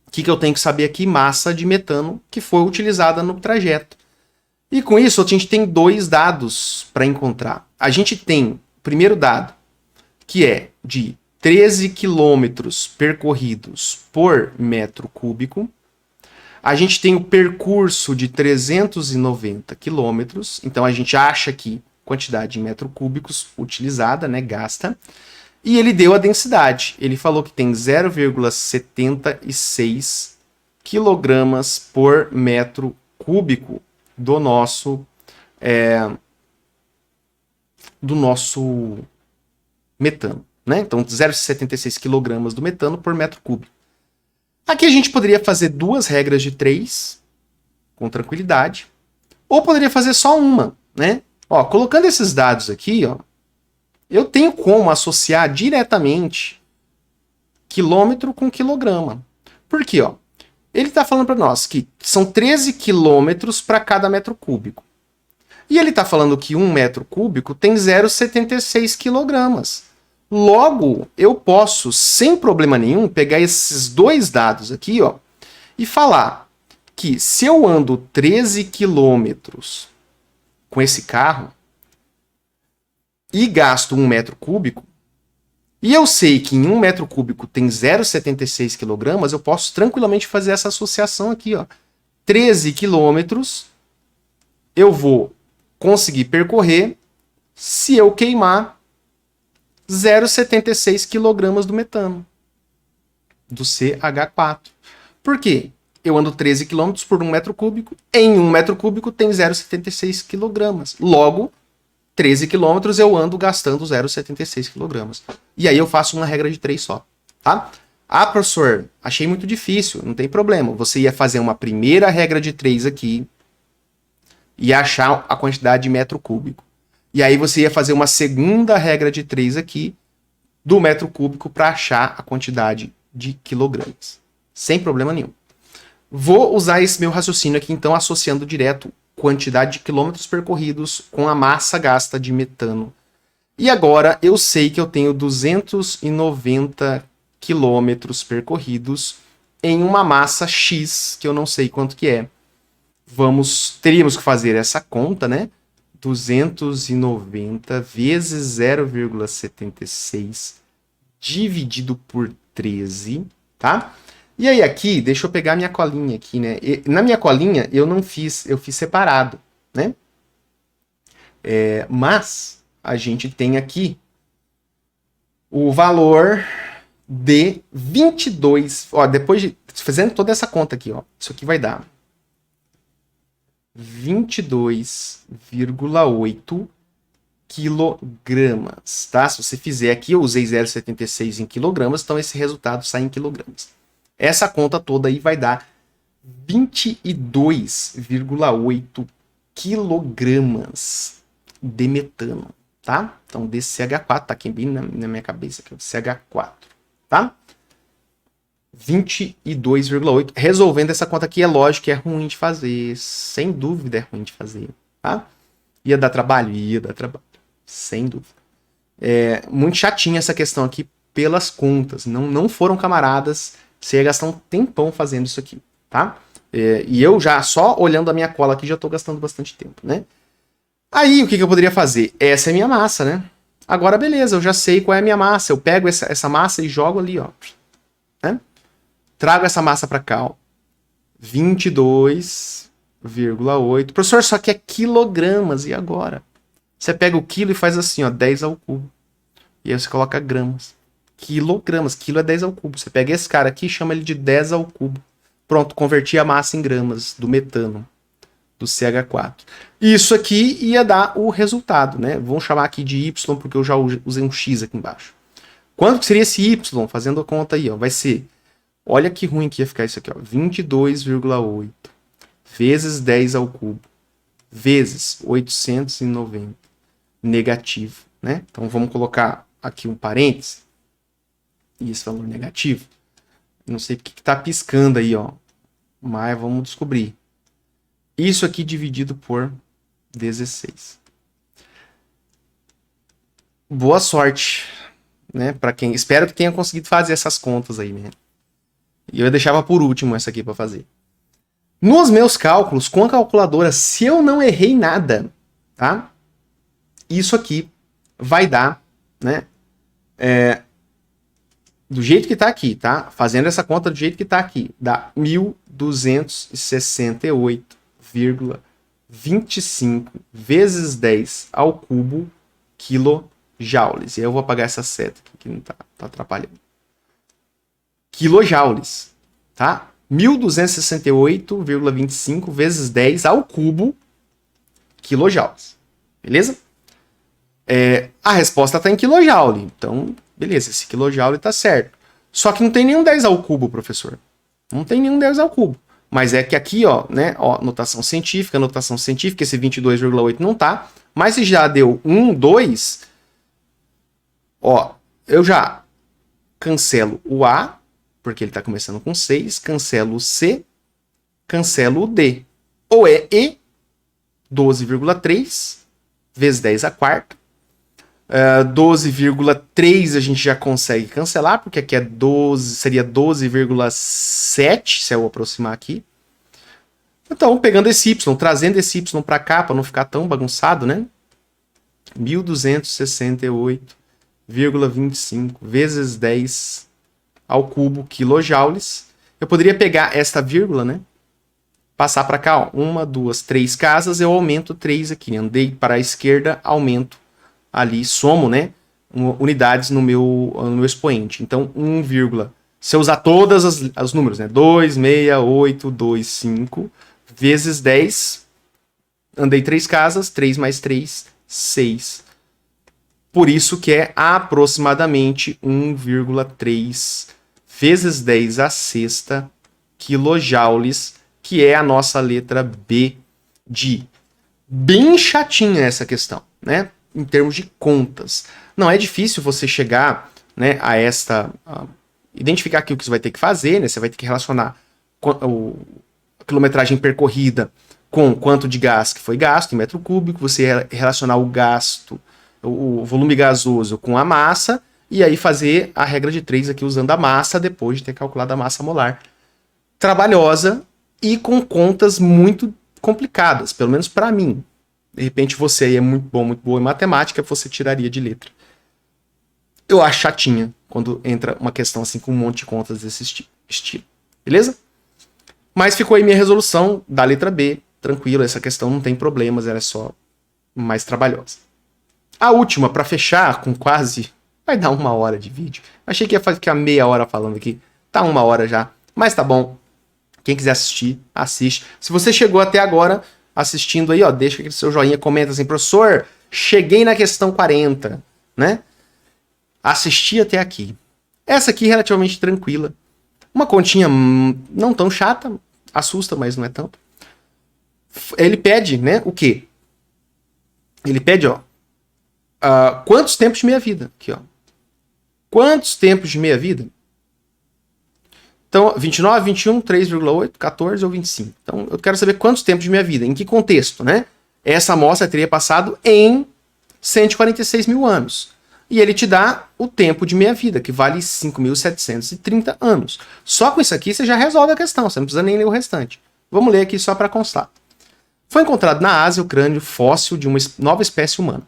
O que eu tenho que saber aqui? Massa de metano que foi utilizada no trajeto. E com isso, a gente tem dois dados para encontrar. A gente tem o primeiro dado, que é de 13 quilômetros percorridos por metro cúbico. A gente tem o percurso de 390 quilômetros. Então, a gente acha aqui quantidade de metros cúbicos utilizada, né, gasta. E ele deu a densidade. Ele falou que tem 0,76 quilogramas por metro cúbico do nosso metano, né? Então, 0,76 quilogramas do metano por metro cúbico. Aqui a gente poderia fazer duas regras de 3 com tranquilidade, ou poderia fazer só uma, né? Colocando esses dados aqui, eu tenho como associar diretamente quilômetro com quilograma. Por quê? Ele está falando para nós que são 13 quilômetros para cada metro cúbico. E ele está falando que 1 metro cúbico tem 0,76 quilogramas. Logo, eu posso, sem problema nenhum, pegar esses dois dados aqui e falar que se eu ando 13 quilômetros com esse carro e gasto 1 metro cúbico, e eu sei que em 1 metro cúbico tem 0,76 quilogramas, eu posso tranquilamente fazer essa associação aqui. 13 quilômetros eu vou conseguir percorrer se eu queimar 0,76 quilogramas do metano, do CH4. Por quê? Eu ando 13 quilômetros por 1 metro cúbico, em 1 metro cúbico tem 0,76 quilogramas. Logo, 13 quilômetros eu ando gastando 0,76 quilogramas. E aí eu faço uma regra de 3 só, tá? Professor, achei muito difícil, não tem problema. Você ia fazer uma primeira regra de 3 aqui e achar a quantidade de metro cúbico. E aí você ia fazer uma segunda regra de 3 aqui do metro cúbico para achar a quantidade de quilogramas. Sem problema nenhum. Vou usar esse meu raciocínio aqui, então, associando direto quantidade de quilômetros percorridos com a massa gasta de metano. E agora eu sei que eu tenho 290 quilômetros percorridos em uma massa X, que eu não sei quanto que é. Teríamos que fazer essa conta, né? 290 vezes 0,76 dividido por 13, tá? E aí aqui, deixa eu pegar minha colinha aqui, né? Na minha colinha eu não fiz, eu fiz separado, né? Mas a gente tem aqui o valor de 22, depois de fazendo toda essa conta aqui, isso aqui vai dar 22,8 quilogramas, tá? Se você fizer aqui, eu usei 0,76 em quilogramas, então esse resultado sai em quilogramas. Essa conta toda aí vai dar 22,8 quilogramas de metano, tá? Então, desse CH4, tá aqui bem na minha cabeça, aqui, CH4, tá? 22,8. Resolvendo essa conta aqui, é lógico que é ruim de fazer. Sem dúvida é ruim de fazer, tá? Ia dar trabalho? Ia dar trabalho. Sem dúvida. Muito chatinha essa questão aqui pelas contas. Não foram camaradas. Você ia gastar um tempão fazendo isso aqui, tá? E eu já, só olhando a minha cola aqui, já tô gastando bastante tempo, né? Aí, o que eu poderia fazer? Essa é a minha massa, né? Agora, beleza, eu já sei qual é a minha massa. Eu pego essa massa e jogo ali, né? Trago essa massa para cá, 22,8. Professor, só que é quilogramas, e agora? Você pega o quilo e faz assim, ó, 10 ao cubo. E aí você coloca gramas. Quilogramas. Quilo é 10 ao cubo. Você pega esse cara aqui e chama ele de 10 ao cubo. Pronto, converti a massa em gramas do metano, do CH4. Isso aqui ia dar o resultado, né? Vamos chamar aqui de Y, porque eu já usei um X aqui embaixo. Quanto que seria esse Y? Fazendo a conta aí, ó. Vai ser, olha que ruim que ia ficar isso aqui, ó. 22,8 vezes 10 ao cubo vezes 890 negativo, né? Então vamos colocar aqui um parênteses e esse valor negativo. Não sei porque que tá piscando aí, ó. Mas vamos descobrir. Isso aqui dividido por 16. Boa sorte, né? Para quem, espero que tenha conseguido fazer essas contas aí, né? E eu deixava por último essa aqui para fazer. Nos meus cálculos com a calculadora, se eu não errei nada, tá? Isso aqui vai dar, né? Do jeito que tá aqui, tá? Fazendo essa conta do jeito que tá aqui, dá 1.268,25 vezes 10 ao cubo quilojoules. E aí eu vou apagar essa seta aqui que não tá atrapalhando. Quilojoules, tá? 1.268,25 vezes 10 ao cubo quilojoules. Beleza? A resposta está em quilojoule. Então, beleza, esse quilojoule está certo. Só que não tem nenhum 10 ao cubo, professor. Não tem nenhum 10 ao cubo. Mas é que aqui, ó, né, ó, notação científica, esse 22,8 não tá. Mas se já deu 1, 2, ó, eu já cancelo o A, porque ele está começando com 6, cancelo o C, cancelo o D. Ou é E, 12,3 vezes 10 a quarta. 12,3 a gente já consegue cancelar, porque aqui é 12, seria 12,7 se eu aproximar aqui. Então, pegando esse Y, trazendo esse Y para cá, para não ficar tão bagunçado, né? 1.268,25 vezes 10 ao cubo quilojoules. Eu poderia pegar esta vírgula, né? Passar para cá, ó, 1, 2, 3 casas, eu aumento 3 aqui. Andei para a esquerda, aumento ali, somo, né? Unidades no meu expoente. Então, 1, se eu usar todos os números, né? 2,6825 vezes 10. Andei 3 casas, 3 mais 3, 6. Por isso que é aproximadamente 1,3 vezes 10 a sexta quilojoules, que é a nossa letra B de bem chatinha essa questão, né? Em termos de contas. Não é difícil você chegar, né, a identificar aqui o que você vai ter que fazer, né? Você vai ter que relacionar a quilometragem percorrida com quanto de gás que foi gasto em metro cúbico, você relacionar o gasto, o volume gasoso com a massa, e aí fazer a regra de 3 aqui usando a massa, depois de ter calculado a massa molar. Trabalhosa e com contas muito complicadas, pelo menos para mim. De repente você aí é muito boa em matemática, você tiraria de letra. Eu acho chatinha quando entra uma questão assim com um monte de contas desse estilo. Beleza? Mas ficou aí minha resolução da letra B. Tranquilo, essa questão não tem problemas, ela é só mais trabalhosa. A última, para fechar, com quase... vai dar 1 hora de vídeo. Achei que ia ficar meia hora falando aqui. Tá 1 hora já, mas tá bom. Quem quiser assistir, assiste. Se você chegou até agora assistindo aí, ó, deixa aquele seu joinha, comenta assim, professor, cheguei na questão 40, né? Assisti até aqui. Essa aqui relativamente tranquila. Uma continha não tão chata, assusta, mas não é tanto. Ele pede, né, o quê? Ele pede, ó, quantos tempos de meia vida? Aqui, ó. Quantos tempos de meia vida? Então, 29, 21, 3,8, 14 ou 25. Então, eu quero saber quantos tempos de minha vida. Em que contexto, né? Essa amostra teria passado em 146 mil anos. E ele te dá o tempo de meia vida, que vale 5.730 anos. Só com isso aqui você já resolve a questão, você não precisa nem ler o restante. Vamos ler aqui só para constar. Foi encontrado na Ásia o crânio fóssil de uma nova espécie humana,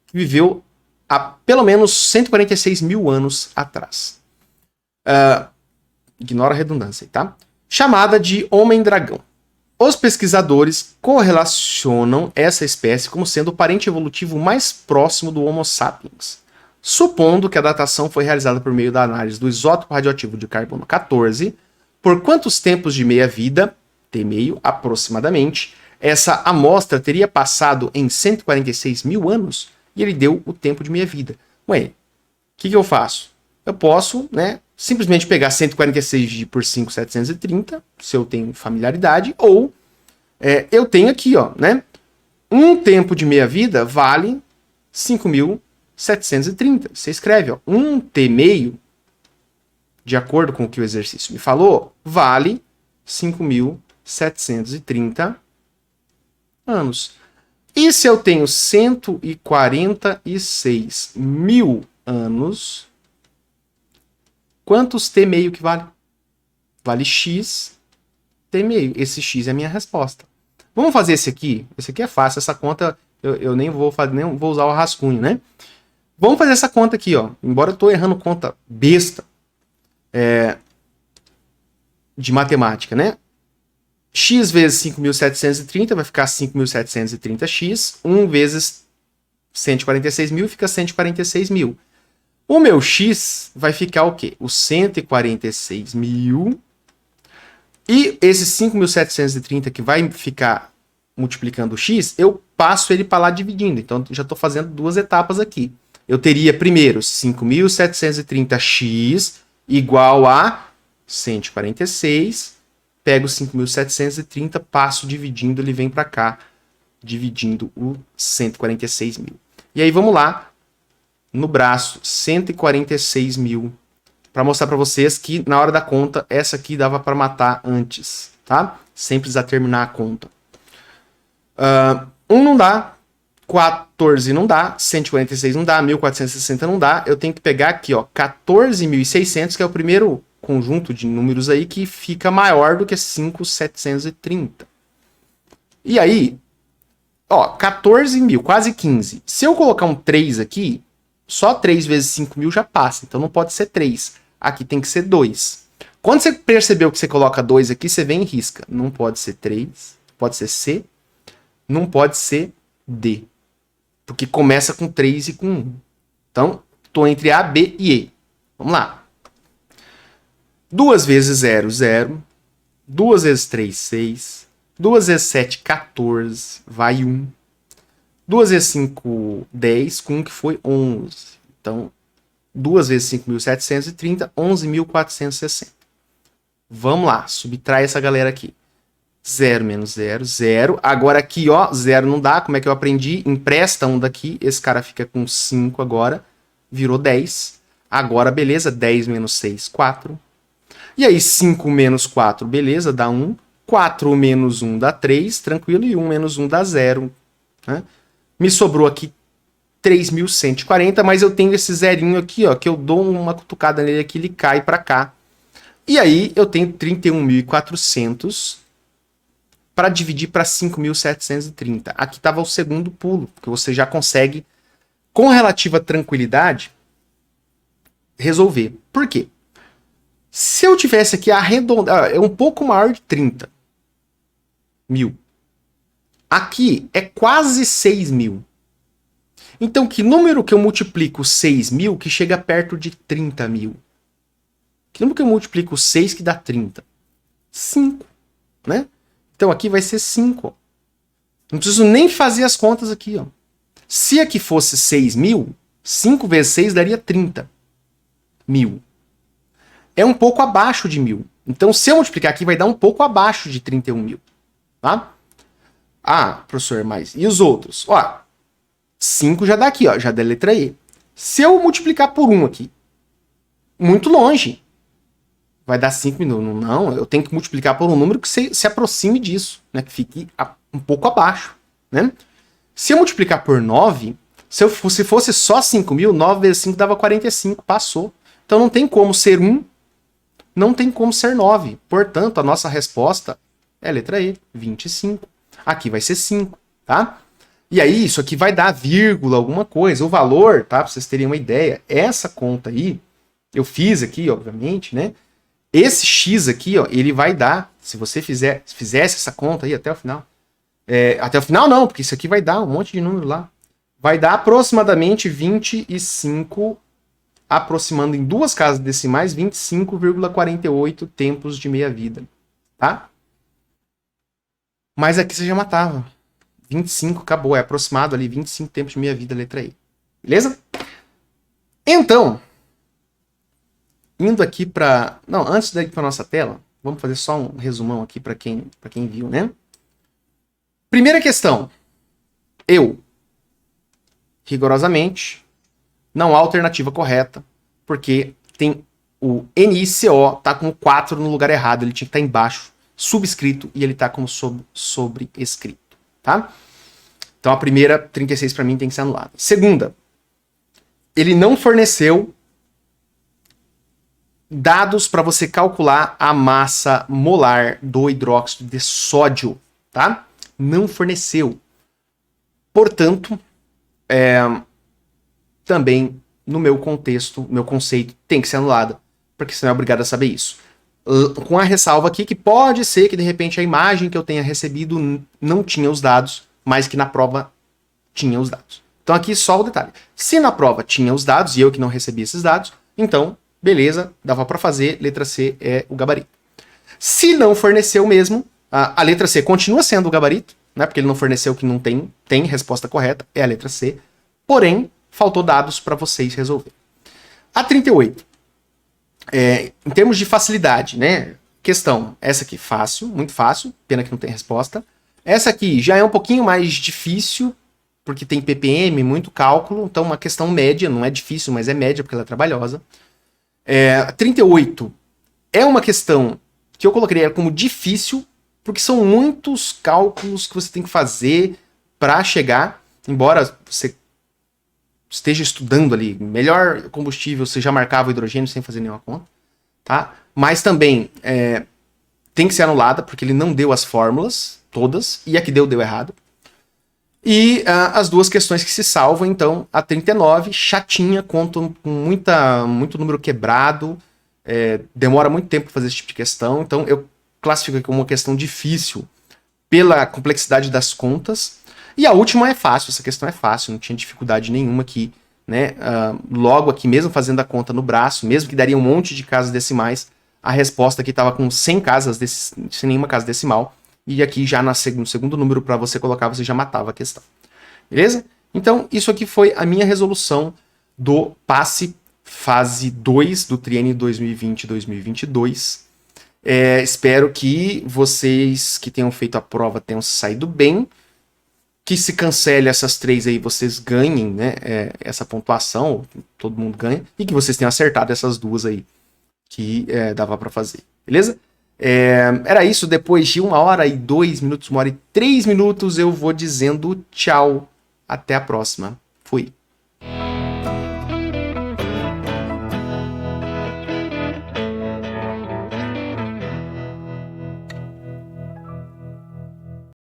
que viveu há pelo menos 146 mil anos atrás. Ignora a redundância, tá? Chamada de Homem-Dragão. Os pesquisadores correlacionam essa espécie como sendo o parente evolutivo mais próximo do Homo sapiens, supondo que a datação foi realizada por meio da análise do isótopo radioativo de carbono 14, por quantos tempos de meia-vida, T-meio aproximadamente, essa amostra teria passado em 146 mil anos, e ele deu o tempo de meia-vida. Ué, o que eu faço? Eu posso, né, simplesmente pegar 146 por 5.730, se eu tenho familiaridade, ou eu tenho aqui, ó, né, um tempo de meia-vida vale 5.730. Você escreve, ó, um T meio, de acordo com o que o exercício me falou, vale 5.730 anos. E se eu tenho 146 mil anos, quantos T meio que vale? Vale X T meio. Esse X é a minha resposta. Vamos fazer esse aqui? Esse aqui é fácil. Essa conta eu nem vou fazer, nem vou usar o rascunho, né? Vamos fazer essa conta aqui, ó. Embora eu estou errando conta besta de matemática, né? X vezes 5.730 vai ficar 5.730x. 1 vezes 146 mil fica 146 mil. O meu X vai ficar o quê? Os 146 mil. E esses 5.730 que vai ficar multiplicando o X, eu passo ele para lá dividindo. Então, já estou fazendo duas etapas aqui. Eu teria primeiro 5.730x igual a 146. Pego 5.730, passo dividindo, ele vem para cá, dividindo o 146 mil. E aí vamos lá, no braço, 146 mil, para mostrar para vocês que na hora da conta, essa aqui dava para matar antes, tá? Sem precisar terminar a conta. 1 não dá, 14 não dá, 146 não dá, 1.460 não dá. Eu tenho que pegar aqui, ó, 14.600, que é o primeiro conjunto de números aí que fica maior do que 5.730. E aí, ó, 14 mil, quase 15. Se eu colocar um 3 aqui, só 3 vezes 5 mil já passa, então não pode ser 3. Aqui tem que ser 2. Quando você percebeu que você coloca 2 aqui, você vem e risca. Não pode ser 3, pode ser C, não pode ser D. Porque começa com 3 e com 1. Então, estou entre A, B e E. Vamos lá. 2 vezes 0, 0. 2 vezes 3, 6. 2 vezes 7, 14. Vai 1. 2 vezes 5, 10. Com 1 que foi 11. Então, 2 vezes 5.730, 11.460. Vamos lá, subtrai essa galera aqui. 0 menos 0, 0. Agora aqui, ó, 0 não dá. Como é que eu aprendi? Empresta um daqui. Esse cara fica com 5 agora. Virou 10. Agora, beleza. 10 menos 6, 4. E aí, 5 menos 4, beleza, dá 1. 4 menos 1 dá 3, tranquilo. E 1 menos 1 dá 0. Né? Me sobrou aqui 3.140, mas eu tenho esse zerinho aqui, ó, que eu dou uma cutucada nele aqui, ele cai para cá. E aí, eu tenho 31.400 para dividir para 5.730. Aqui estava o segundo pulo, que você já consegue, com relativa tranquilidade, resolver. Por quê? Se eu tivesse aqui arredondado, é um pouco maior de 30 mil. Aqui é quase 6 mil. Então, que número que eu multiplico 6 mil que chega perto de 30 mil? Que número que eu multiplico 6 que dá 30? 5, né? Então, aqui vai ser 5. Ó. Não preciso nem fazer as contas aqui. Ó. Se aqui fosse 6 mil, 5 vezes 6 daria 30 mil. É um pouco abaixo de 1.000. Então, se eu multiplicar aqui, vai dar um pouco abaixo de 31 mil. Tá? Ah, professor, mas e os outros? Ó, 5 já dá aqui, ó, já dá a letra E. Se eu multiplicar por 1 aqui, muito longe, vai dar 5 mil. Não, eu tenho que multiplicar por um número que se aproxime disso, né? Que fique um pouco abaixo. Né? Se eu multiplicar por 9, se fosse só 5 mil, 9 vezes 5 dava 45, passou. Então não tem como ser 1. Não tem como ser 9. Portanto, a nossa resposta é a letra E, 25. Aqui vai ser 5, tá? E aí, isso aqui vai dar vírgula, alguma coisa. O valor, tá? Pra vocês terem uma ideia, essa conta aí, eu fiz aqui, obviamente, né? Esse x aqui, ó, ele vai dar, se você fizesse essa conta aí até o final, até o final não, porque isso aqui vai dar um monte de número lá, vai dar aproximadamente 25, aproximando em duas casas decimais, 25,48 tempos de meia-vida, tá? Mas aqui você já matava. 25, acabou, é aproximado ali, 25 tempos de meia-vida, letra E. Beleza? Então, indo aqui para... Não, antes de ir para nossa tela, vamos fazer só um resumão aqui para quem viu, né? Primeira questão. Eu, rigorosamente, não há alternativa correta, porque tem o NICO tá com 4 no lugar errado, ele tinha que estar embaixo, subscrito, e ele tá como sobrescrito, tá? Então a primeira, 36 para mim, tem que ser anulada. Segunda, ele não forneceu dados para você calcular a massa molar do hidróxido de sódio, tá? Não forneceu. Portanto, também no meu contexto, meu conceito tem que ser anulada, porque você não é obrigado a saber isso. Com a ressalva aqui que pode ser que de repente a imagem que eu tenha recebido não tinha os dados, mas que na prova tinha os dados. Então aqui só o detalhe. Se na prova tinha os dados e eu que não recebi esses dados, então beleza, dava para fazer, letra C é o gabarito. Se não forneceu mesmo, a letra C continua sendo o gabarito, né, porque ele não forneceu que não tem resposta correta, é a letra C, porém, faltou dados para vocês resolverem. A 38. Em termos de facilidade, né, questão, essa aqui fácil, muito fácil, pena que não tem resposta. Essa aqui já é um pouquinho mais difícil, porque tem ppm, muito cálculo, então uma questão média, não é difícil, mas é média, porque ela é trabalhosa. 38 é uma questão que eu colocaria como difícil, porque são muitos cálculos que você tem que fazer para chegar, embora você esteja estudando ali, melhor combustível, você já marcava o hidrogênio sem fazer nenhuma conta, tá? Mas também tem que ser anulada, porque ele não deu as fórmulas todas, e a que deu errado. E as duas questões que se salvam, então, a 39, chatinha, conta com muito número quebrado, demora muito tempo para fazer esse tipo de questão, então eu classifico aqui como uma questão difícil pela complexidade das contas. E a última é fácil, essa questão é fácil, não tinha dificuldade nenhuma aqui, né? Logo aqui, mesmo fazendo a conta no braço, mesmo que daria um monte de casas decimais, a resposta aqui estava com 100 casas, sem nenhuma casa decimal, e aqui já no segundo número para você colocar, você já matava a questão. Beleza? Então, isso aqui foi a minha resolução do passe fase 2 do triênio 2020-2022. Espero que vocês que tenham feito a prova tenham saído bem, que se cancele essas 3 aí, vocês ganhem, né, essa pontuação, todo mundo ganha, e que vocês tenham acertado essas 2 aí que dava para fazer. Beleza? Era isso, depois de 1 hora e 2 minutos, 1 hora e 3 minutos, eu vou dizendo tchau. Até a próxima. Fui.